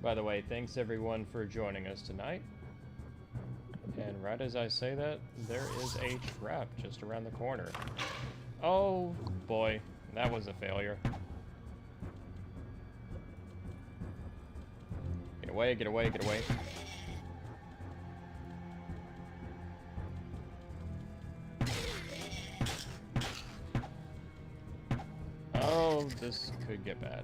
By the way, thanks everyone for joining us tonight. And right as I say that, there is a trap just around the corner. Oh boy, that was a failure. Get away, get away, get away. Oh, this could get bad.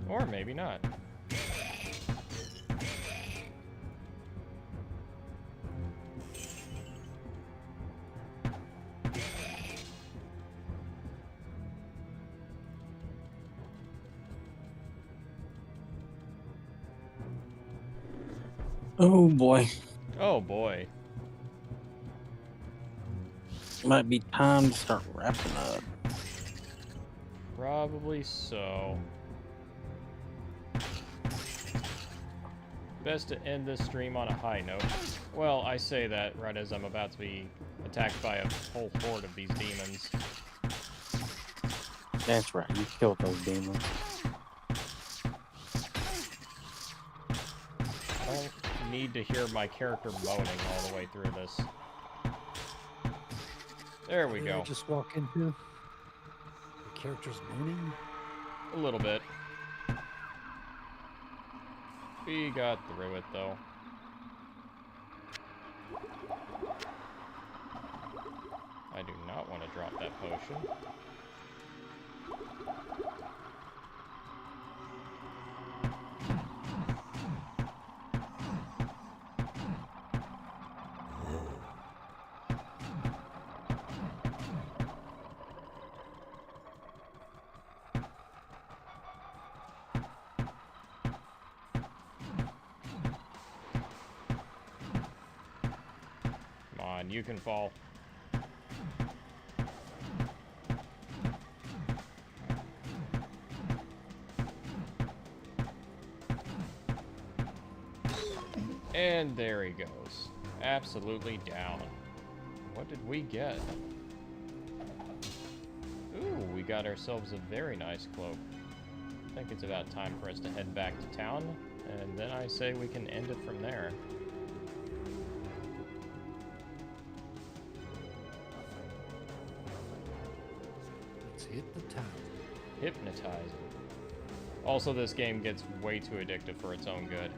Or maybe not. Oh boy. Oh boy. Might be time to start wrapping up. Probably so. Best to end this stream on a high note. Well, I say that right as I'm about to be attacked by a whole horde of these demons. That's right, you killed those demons. I don't need to hear my character moaning all the way through this. There we go. Just walk into the character's moaning. A little bit. We got through it, though. I do not want to drop that potion. You can fall. And there he goes. Absolutely down. What did we get? Ooh, we got ourselves a very nice cloak. I think it's about time for us to head back to town, and then I say we can end it from there. Hit the town. Hypnotizing. Also, this game gets way too addictive for its own good.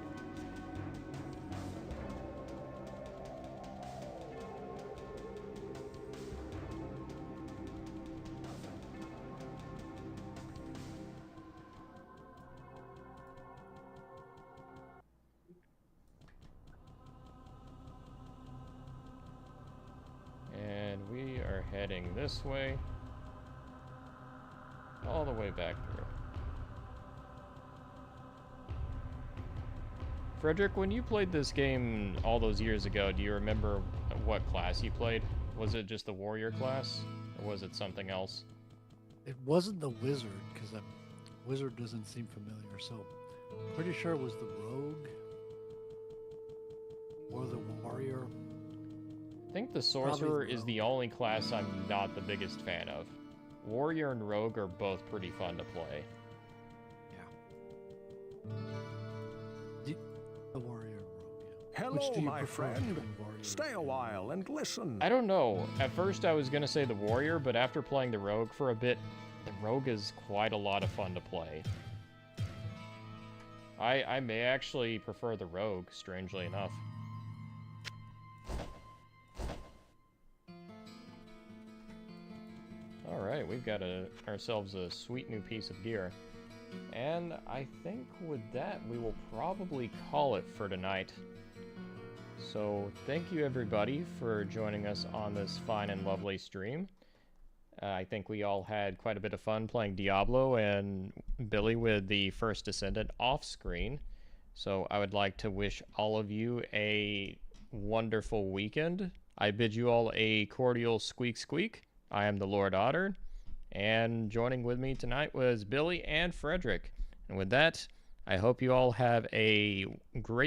And we are heading this way. All the way back through. Frederick, when you played this game all those years ago, do you remember what class you played? Was it just the warrior class, or was it something else? It wasn't the wizard, because the wizard doesn't seem familiar, so pretty sure it was the rogue or the warrior. I think the sorcerer is the only class I'm not the biggest fan of. Warrior and rogue are both pretty fun to play. The warrior and rogue, yeah. Hello, my friend. Stay a while and listen. I don't know. At first I was gonna say the warrior, but after playing the rogue for a bit, the rogue is quite a lot of fun to play. I may actually prefer the rogue, strangely enough. Alright, we've got ourselves a sweet new piece of gear. And I think with that, we will probably call it for tonight. So, thank you everybody for joining us on this fine and lovely stream. I think we all had quite a bit of fun playing Diablo and Billy with the First Descendant off-screen. So, I would like to wish all of you a wonderful weekend. I bid you all a cordial squeak squeak. I am the Lord Otter. And joining with me tonight was Billy and Frederick. And with that, I hope you all have a great